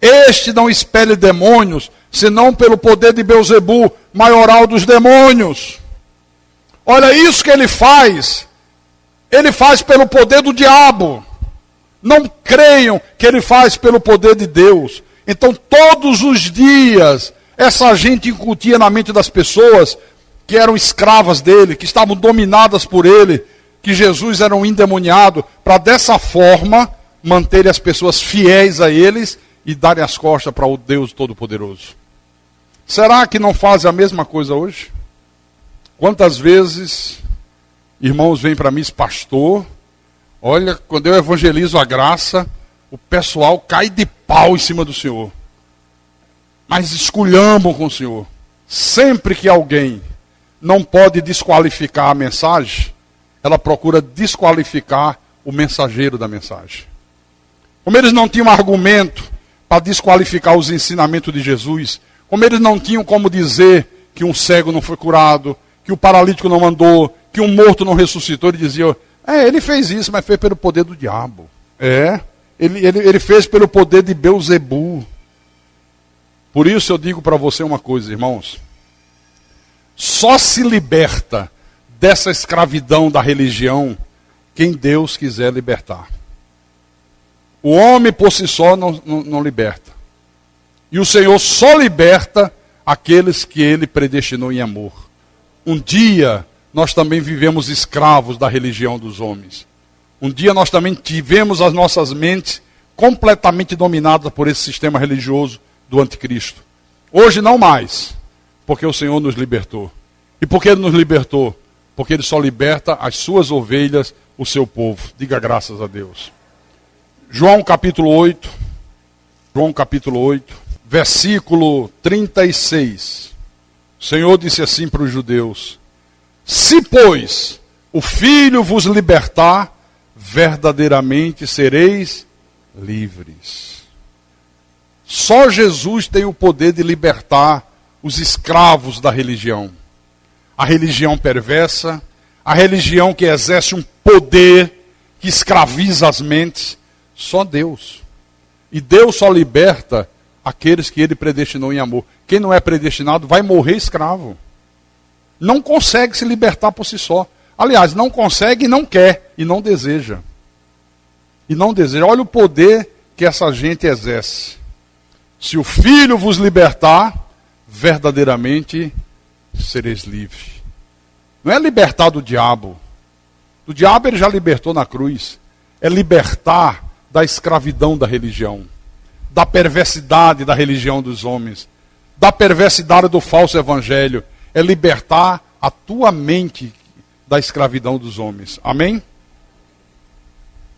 este não expele demônios, senão pelo poder de Belzebu, maioral dos demônios. Olha isso que ele faz. Ele faz pelo poder do diabo. Não creiam que ele faz pelo poder de Deus. Então, todos os dias, essa gente incutia na mente das pessoas que eram escravas dele, que estavam dominadas por ele, que Jesus era um endemoniado, para dessa forma manterem as pessoas fiéis a eles e darem as costas para o Deus Todo-Poderoso. Será que não fazem a mesma coisa hoje? Quantas vezes irmãos vêm para mim, pastor, olha, quando eu evangelizo a graça, o pessoal cai de pau em cima do Senhor. Mas esculhambam com o Senhor. Sempre que alguém não pode desqualificar a mensagem, ela procura desqualificar o mensageiro da mensagem. Como eles não tinham argumento para desqualificar os ensinamentos de Jesus, como eles não tinham como dizer que um cego não foi curado, que o paralítico não andou, que um morto não ressuscitou, ele dizia: ele fez isso, mas fez pelo poder do diabo. Ele fez pelo poder de Belzebu. Por isso eu digo para você uma coisa, irmãos. Só se liberta dessa escravidão da religião quem Deus quiser libertar. O homem por si só não liberta. E o Senhor só liberta aqueles que Ele predestinou em amor. Um dia nós também vivemos escravos da religião dos homens. Um dia nós também tivemos as nossas mentes completamente dominadas por esse sistema religioso do anticristo. Hoje não mais, porque o Senhor nos libertou. E por que Ele nos libertou? Porque Ele só liberta as suas ovelhas, o seu povo. Diga graças a Deus. João capítulo 8, versículo 36. O Senhor disse assim para os judeus: se, pois, o Filho vos libertar, verdadeiramente sereis livres. Só Jesus tem o poder de libertar os escravos da religião. A religião perversa, a religião que exerce um poder que escraviza as mentes. Só Deus. E Deus só liberta aqueles que Ele predestinou em amor. Quem não é predestinado vai morrer escravo. Não consegue se libertar por si só. Aliás, não consegue e não quer, e não deseja. E não deseja. Olha o poder que essa gente exerce. Se o Filho vos libertar, verdadeiramente sereis livres. Não é libertar do diabo. Do diabo Ele já libertou na cruz. É libertar da escravidão da religião, da perversidade da religião dos homens, da perversidade do falso evangelho. É libertar a tua mente da escravidão dos homens. Amém?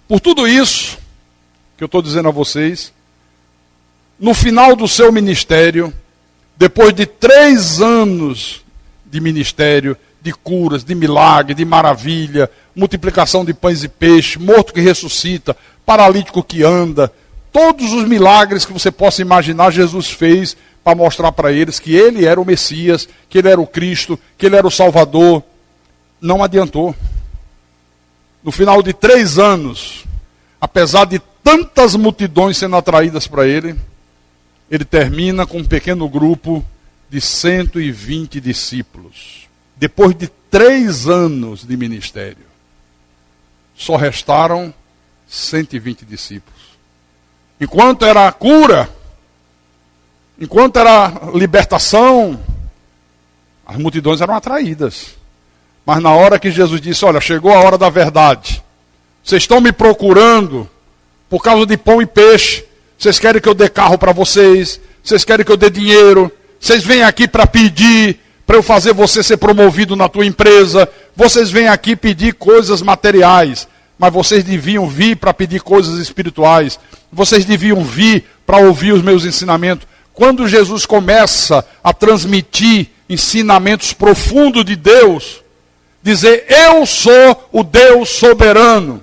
Por tudo isso que eu estou dizendo a vocês, no final do seu ministério, depois de 3 anos de ministério, de curas, de milagre, de maravilha, multiplicação de pães e peixes, morto que ressuscita, paralítico que anda, todos os milagres que você possa imaginar Jesus fez para mostrar para eles que ele era o Messias, que ele era o Cristo, que ele era o Salvador. Não adiantou. No final de 3 anos, apesar de tantas multidões sendo atraídas para ele, ele termina com um pequeno grupo de 120 discípulos. Depois de 3 anos de ministério, só restaram 120 discípulos. Enquanto era a cura, enquanto era a libertação, as multidões eram atraídas. Mas na hora que Jesus disse, olha, chegou a hora da verdade. Vocês estão me procurando por causa de pão e peixe. Vocês querem que eu dê carro para vocês. Vocês querem que eu dê dinheiro. Vocês vêm aqui para pedir, para eu fazer você ser promovido na tua empresa. Vocês vêm aqui pedir coisas materiais. Mas vocês deviam vir para pedir coisas espirituais. Vocês deviam vir para ouvir os meus ensinamentos. Quando Jesus começa a transmitir ensinamentos profundos de Deus, dizer, eu sou o Deus soberano.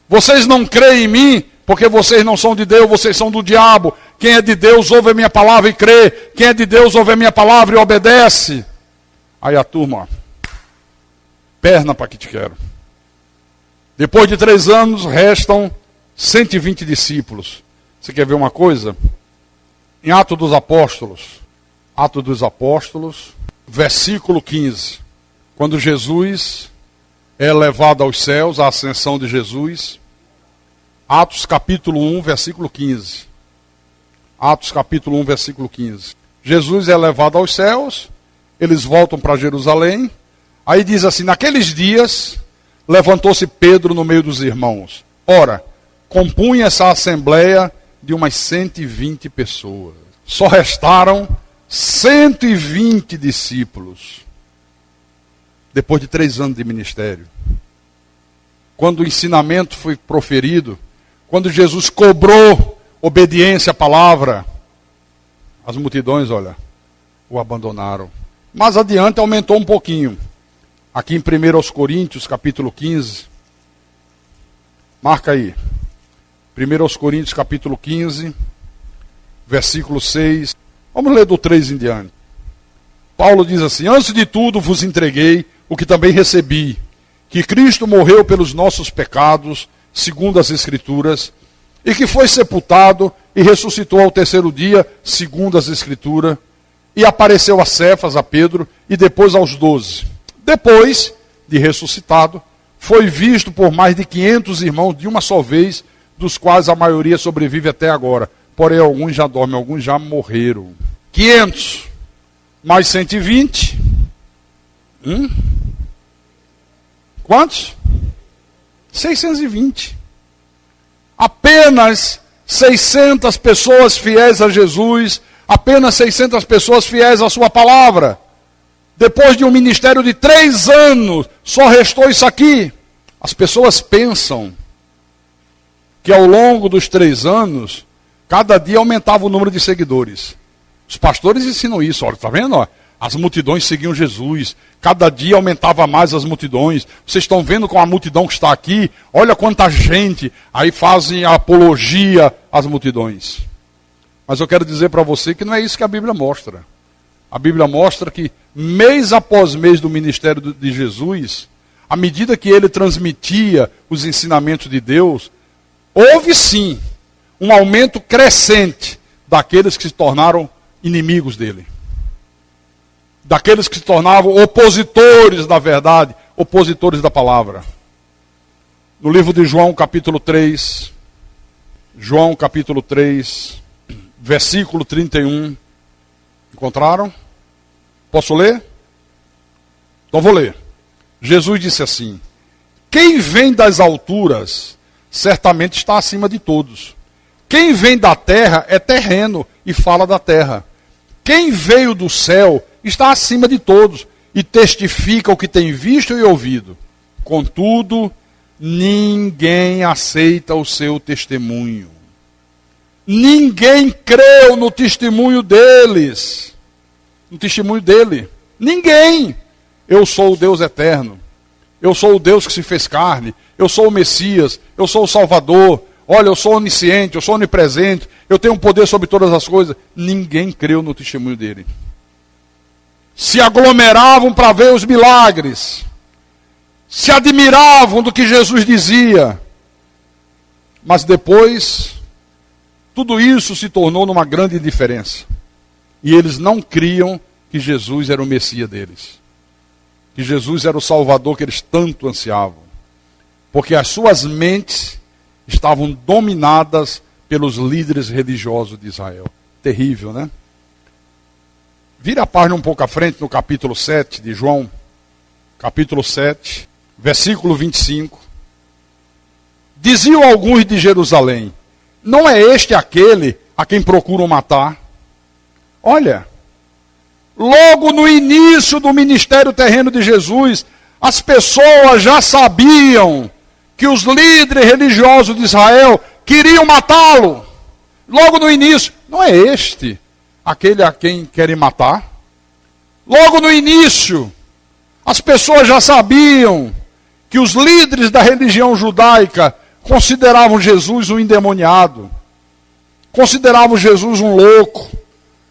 Vocês não creem em mim, porque vocês não são de Deus, vocês são do diabo. Quem é de Deus ouve a minha palavra e crê. Quem é de Deus ouve a minha palavra e obedece. Aí a turma, perna para que te quero. Depois de 3 anos, restam 120 discípulos. Você quer ver uma coisa? Em Atos dos Apóstolos, versículo 15. Quando Jesus é levado aos céus, a ascensão de Jesus. Atos capítulo 1, versículo 15. Atos capítulo 1, versículo 15. Jesus é levado aos céus, eles voltam para Jerusalém. Aí diz assim, naqueles dias, levantou-se Pedro no meio dos irmãos. Ora, compunha essa assembleia de umas 120 pessoas. Só restaram 120 discípulos. Depois de 3 anos de ministério. Quando o ensinamento foi proferido, quando Jesus cobrou obediência à palavra, as multidões, olha, o abandonaram. Mais adiante aumentou um pouquinho. Aqui em 1 Coríntios, capítulo 15. Marca aí. 1 Coríntios, capítulo 15, versículo 6. Vamos ler do 3 em diante. Paulo diz assim, antes de tudo vos entreguei o que também recebi, que Cristo morreu pelos nossos pecados, segundo as Escrituras, e que foi sepultado e ressuscitou ao 3º dia, segundo as Escrituras, e apareceu a Cefas, a Pedro, e depois aos 12. Depois de ressuscitado, foi visto por mais de 500 irmãos de uma só vez, dos quais a maioria sobrevive até agora. Porém, alguns já dormem, alguns já morreram. 500 mais 120. Quantos? 620. Apenas 600 pessoas fiéis a Jesus, apenas 600 pessoas fiéis à sua palavra. Depois de um ministério de 3 anos, só restou isso aqui. As pessoas pensam que ao longo dos 3 anos, cada dia aumentava o número de seguidores. Os pastores ensinam isso, olha, está vendo? As multidões seguiam Jesus, cada dia aumentava mais as multidões. Vocês estão vendo com a multidão que está aqui? Olha quanta gente, aí fazem a apologia às multidões. Mas eu quero dizer para você que não é isso que a Bíblia mostra. A Bíblia mostra que mês após mês do ministério de Jesus, à medida que ele transmitia os ensinamentos de Deus, houve sim um aumento crescente daqueles que se tornaram inimigos dele. Daqueles que se tornavam opositores da verdade, opositores da palavra. No livro de João, capítulo 3, versículo 31. Encontraram? Posso ler? Então vou ler. Jesus disse assim, quem vem das alturas, certamente está acima de todos. Quem vem da terra é terreno e fala da terra. Quem veio do céu está acima de todos e testifica o que tem visto e ouvido. Contudo, ninguém aceita o seu testemunho. Ninguém creu no testemunho deles. No testemunho dele. Ninguém. Eu sou o Deus eterno. Eu sou o Deus que se fez carne. Eu sou o Messias. Eu sou o Salvador. olha, eu sou onisciente, eu sou onipresente, eu tenho poder sobre todas as coisas. Ninguém creu no testemunho dele. Se aglomeravam para ver os milagres, se admiravam do que Jesus dizia, mas depois, tudo isso se tornou numa grande indiferença. E eles não criam que Jesus era o Messias deles, que Jesus era o Salvador que eles tanto ansiavam, porque as suas mentes estavam dominadas pelos líderes religiosos de Israel. Terrível, né? Vira a página um pouco à frente, no capítulo 7 de João, capítulo 7, versículo 25. Diziam alguns de Jerusalém: não é este aquele a quem procuram matar? Olha, logo no início do ministério terreno de Jesus, as pessoas já sabiam que os líderes religiosos de Israel queriam matá-lo. Logo no início, não é este aquele a quem querem matar? Logo no início, as pessoas já sabiam que os líderes da religião judaica consideravam Jesus um endemoniado, consideravam Jesus um louco,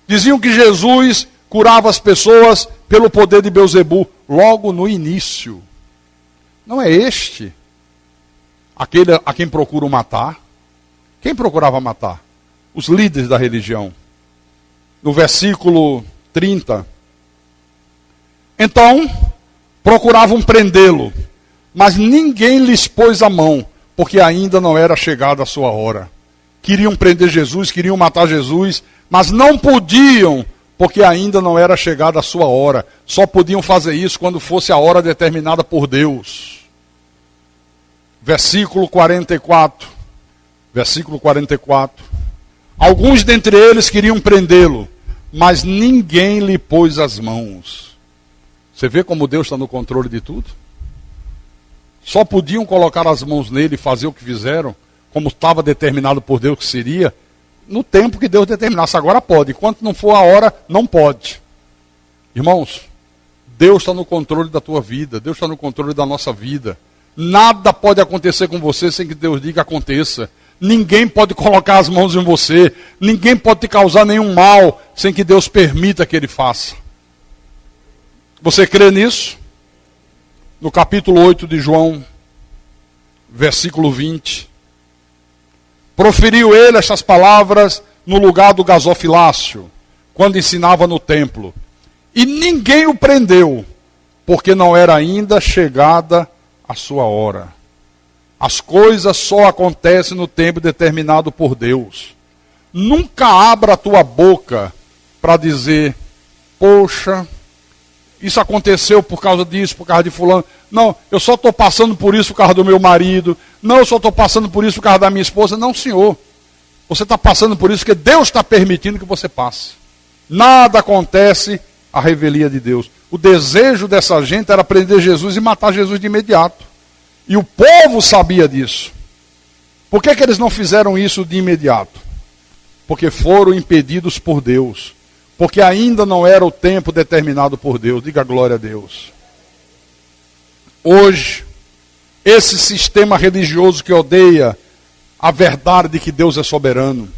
diziam que Jesus curava as pessoas pelo poder de Belzebu. Logo no início, não é este aquele a quem procuram matar? Quem procurava matar? Os líderes da religião. No versículo 30. Então, procuravam prendê-lo, mas ninguém lhes pôs a mão, porque ainda não era chegada a sua hora. Queriam prender Jesus, queriam matar Jesus, mas não podiam, porque ainda não era chegada a sua hora. Só podiam fazer isso quando fosse a hora determinada por Deus. Versículo 44. Versículo 44. Alguns dentre eles queriam prendê-lo, mas ninguém lhe pôs as mãos. Você vê como Deus está no controle de tudo? Só podiam colocar as mãos nele e fazer o que fizeram, como estava determinado por Deus que seria, no tempo que Deus determinasse. Agora pode, enquanto não for a hora, não pode. Irmãos, Deus está no controle da tua vida, Deus está no controle da nossa vida. Nada pode acontecer com você sem que Deus diga aconteça. Ninguém pode colocar as mãos em você, ninguém pode te causar nenhum mal sem que Deus permita que ele faça. Você crê nisso? No capítulo 8 de João, versículo 20. Proferiu ele estas palavras no lugar do gasofilácio, quando ensinava no templo. E ninguém o prendeu, porque não era ainda chegada a sua hora. As coisas só acontecem no tempo determinado por Deus. Nunca abra a tua boca para dizer: poxa, isso aconteceu por causa disso, por causa de fulano. Não, eu só estou passando por isso por causa do meu marido. Não, eu só estou passando por isso por causa da minha esposa. Não, senhor. Você está passando por isso porque Deus está permitindo que você passe. Nada acontece à revelia de Deus. O desejo dessa gente era prender Jesus e matar Jesus de imediato. E o povo sabia disso. Por que eles não fizeram isso de imediato? Porque foram impedidos por Deus. Porque ainda não era o tempo determinado por Deus. Diga glória a Deus. Hoje, esse sistema religioso que odeia a verdade de que Deus é soberano,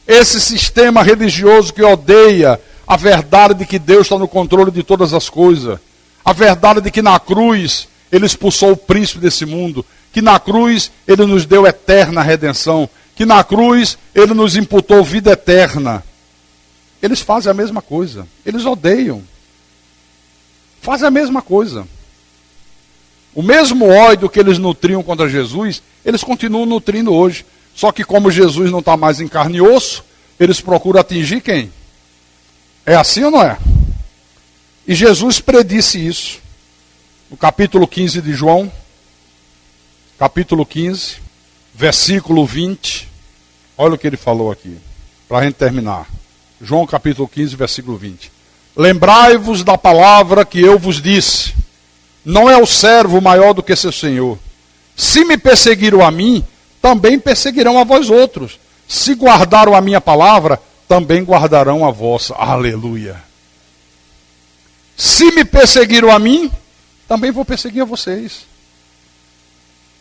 esse sistema religioso que odeia a verdade de que Deus está no controle de todas as coisas, a verdade de que na cruz ele expulsou o príncipe desse mundo, que na cruz ele nos deu eterna redenção, que na cruz ele nos imputou vida eterna. Eles fazem a mesma coisa. Eles odeiam. Fazem a mesma coisa. O mesmo ódio que eles nutriam contra Jesus, eles continuam nutrindo hoje. Só que como Jesus não está mais em carne e osso, eles procuram atingir quem? É assim ou não é? E Jesus predisse isso. No capítulo 15 de João, capítulo 15, versículo 20. Olha o que ele falou aqui, para a gente terminar. João capítulo 15, versículo 20. Lembrai-vos da palavra que eu vos disse. Não é o servo maior do que seu senhor. Se me perseguiram a mim, também perseguirão a vós outros. Se guardaram a minha palavra, também guardarão a vossa. Aleluia. Se me perseguiram a mim, também vou perseguir a vocês.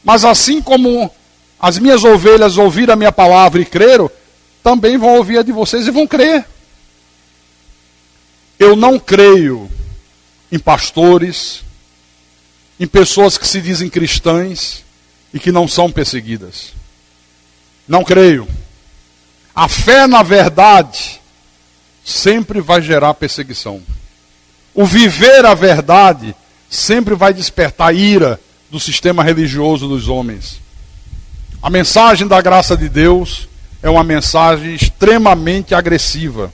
Mas assim como as minhas ovelhas ouviram a minha palavra e creram, também vão ouvir a de vocês e vão crer. Eu não creio em pastores, em pessoas que se dizem cristãs e que não são perseguidas. Não creio. A fé na verdade sempre vai gerar perseguição. O viver a verdade sempre vai despertar ira do sistema religioso dos homens. A mensagem da graça de Deus é uma mensagem extremamente agressiva.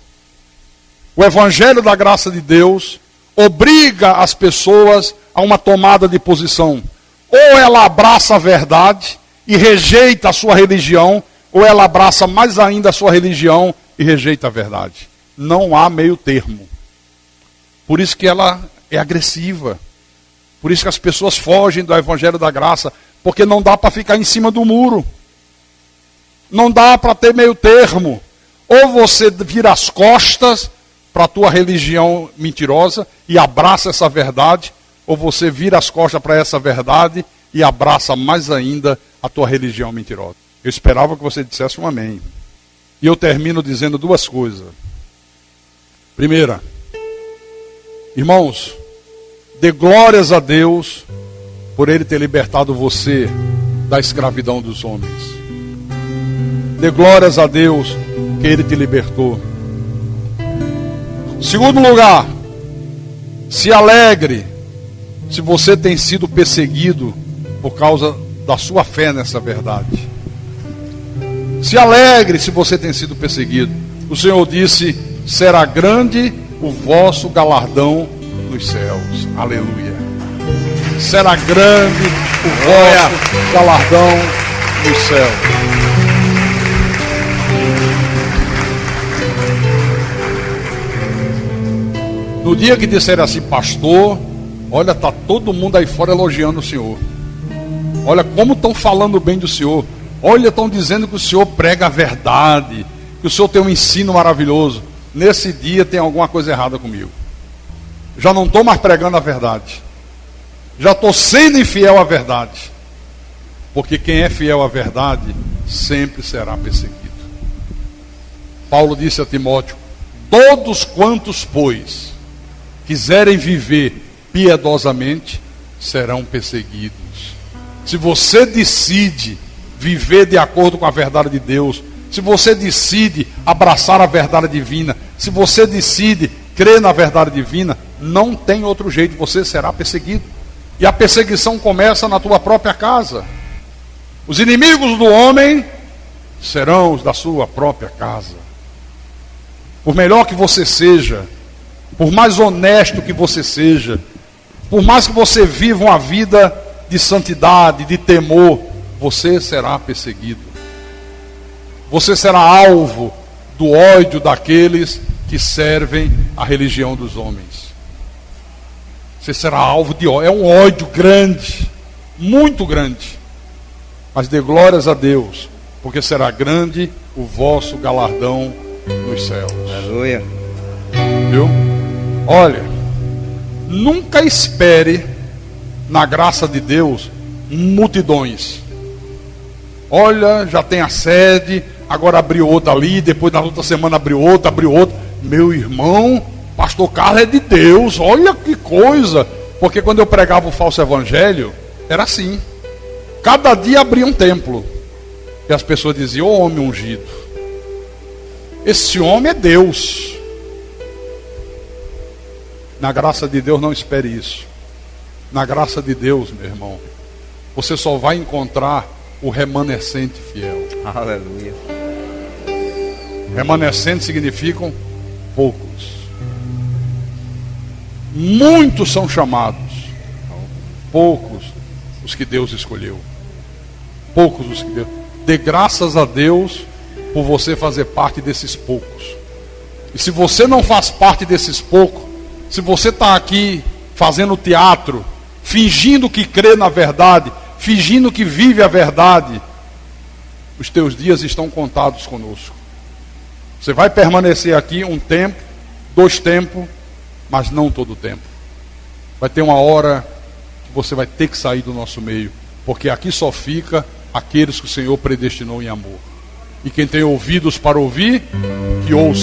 O evangelho da graça de Deus obriga as pessoas a uma tomada de posição. Ou ela abraça a verdade e rejeita a sua religião, ou ela abraça mais ainda a sua religião e rejeita a verdade. Não há meio termo. Por isso que ela é agressiva. Por isso que as pessoas fogem do evangelho da graça, porque não dá para ficar em cima do muro. Não dá para ter meio termo. Ou você vira as costas para a tua religião mentirosa e abraça essa verdade, ou você vira as costas para essa verdade e abraça mais ainda a tua religião mentirosa. Eu esperava que você dissesse um amém. E eu termino dizendo duas coisas. Primeira, irmãos, dê glórias a Deus por Ele ter libertado você da escravidão dos homens. Dê glórias a Deus que Ele te libertou. Segundo lugar, se alegre se você tem sido perseguido por causa da sua fé nessa verdade. Se alegre se você tem sido perseguido. O Senhor disse: será grande o vosso galardão nos céus. Aleluia. Será grande o vosso galardão nos céus. No dia que disserem assim, pastor, olha, está todo mundo aí fora elogiando o Senhor. Olha como estão falando bem do Senhor. Olha, estão dizendo que o Senhor prega a verdade, que o Senhor tem um ensino maravilhoso. Nesse dia tem alguma coisa errada comigo. Já não estou mais pregando a verdade. Já estou sendo infiel à verdade. Porque quem é fiel à verdade sempre será perseguido. Paulo disse a Timóteo: todos quantos, pois, quiserem viver piedosamente, serão perseguidos. Se você decide viver de acordo com a verdade de Deus, se você decide abraçar a verdade divina, se você decide crer na verdade divina, não tem outro jeito, você será perseguido. E a perseguição começa na tua própria casa. Os inimigos do homem serão os da sua própria casa. Por melhor que você seja, por mais honesto que você seja, por mais que você viva uma vida de santidade, de temor, você será perseguido. Você será alvo do ódio daqueles que servem a religião dos homens. Você será alvo de ódio. É um ódio grande, muito grande. Mas dê glórias a Deus, porque será grande o vosso galardão nos céus. Aleluia. Viu? Olha, nunca espere na graça de Deus multidões. Olha, já tem a sede, agora abriu outra ali, depois na outra semana abriu outra. Meu irmão, pastor Carlos é de Deus, olha que coisa. Porque quando eu pregava o falso evangelho, era assim. Cada dia abria um templo. E as pessoas diziam: ô homem ungido, esse homem é Deus. Na graça de Deus não espere isso. Na graça de Deus, meu irmão, você só vai encontrar o remanescente fiel. Aleluia. Remanescente significam poucos. Muitos são chamados, poucos os que Deus escolheu. Poucos os que Deus. Dê graças a Deus por você fazer parte desses poucos. E se você não faz parte desses poucos, se você está aqui fazendo teatro, fingindo que crê na verdade, fingindo que vive a verdade, os teus dias estão contados conosco. Você vai permanecer aqui um tempo, 2 tempos, mas não todo o tempo. Vai ter uma hora que você vai ter que sair do nosso meio, porque aqui só fica aqueles que o Senhor predestinou em amor. E quem tem ouvidos para ouvir, que ouça.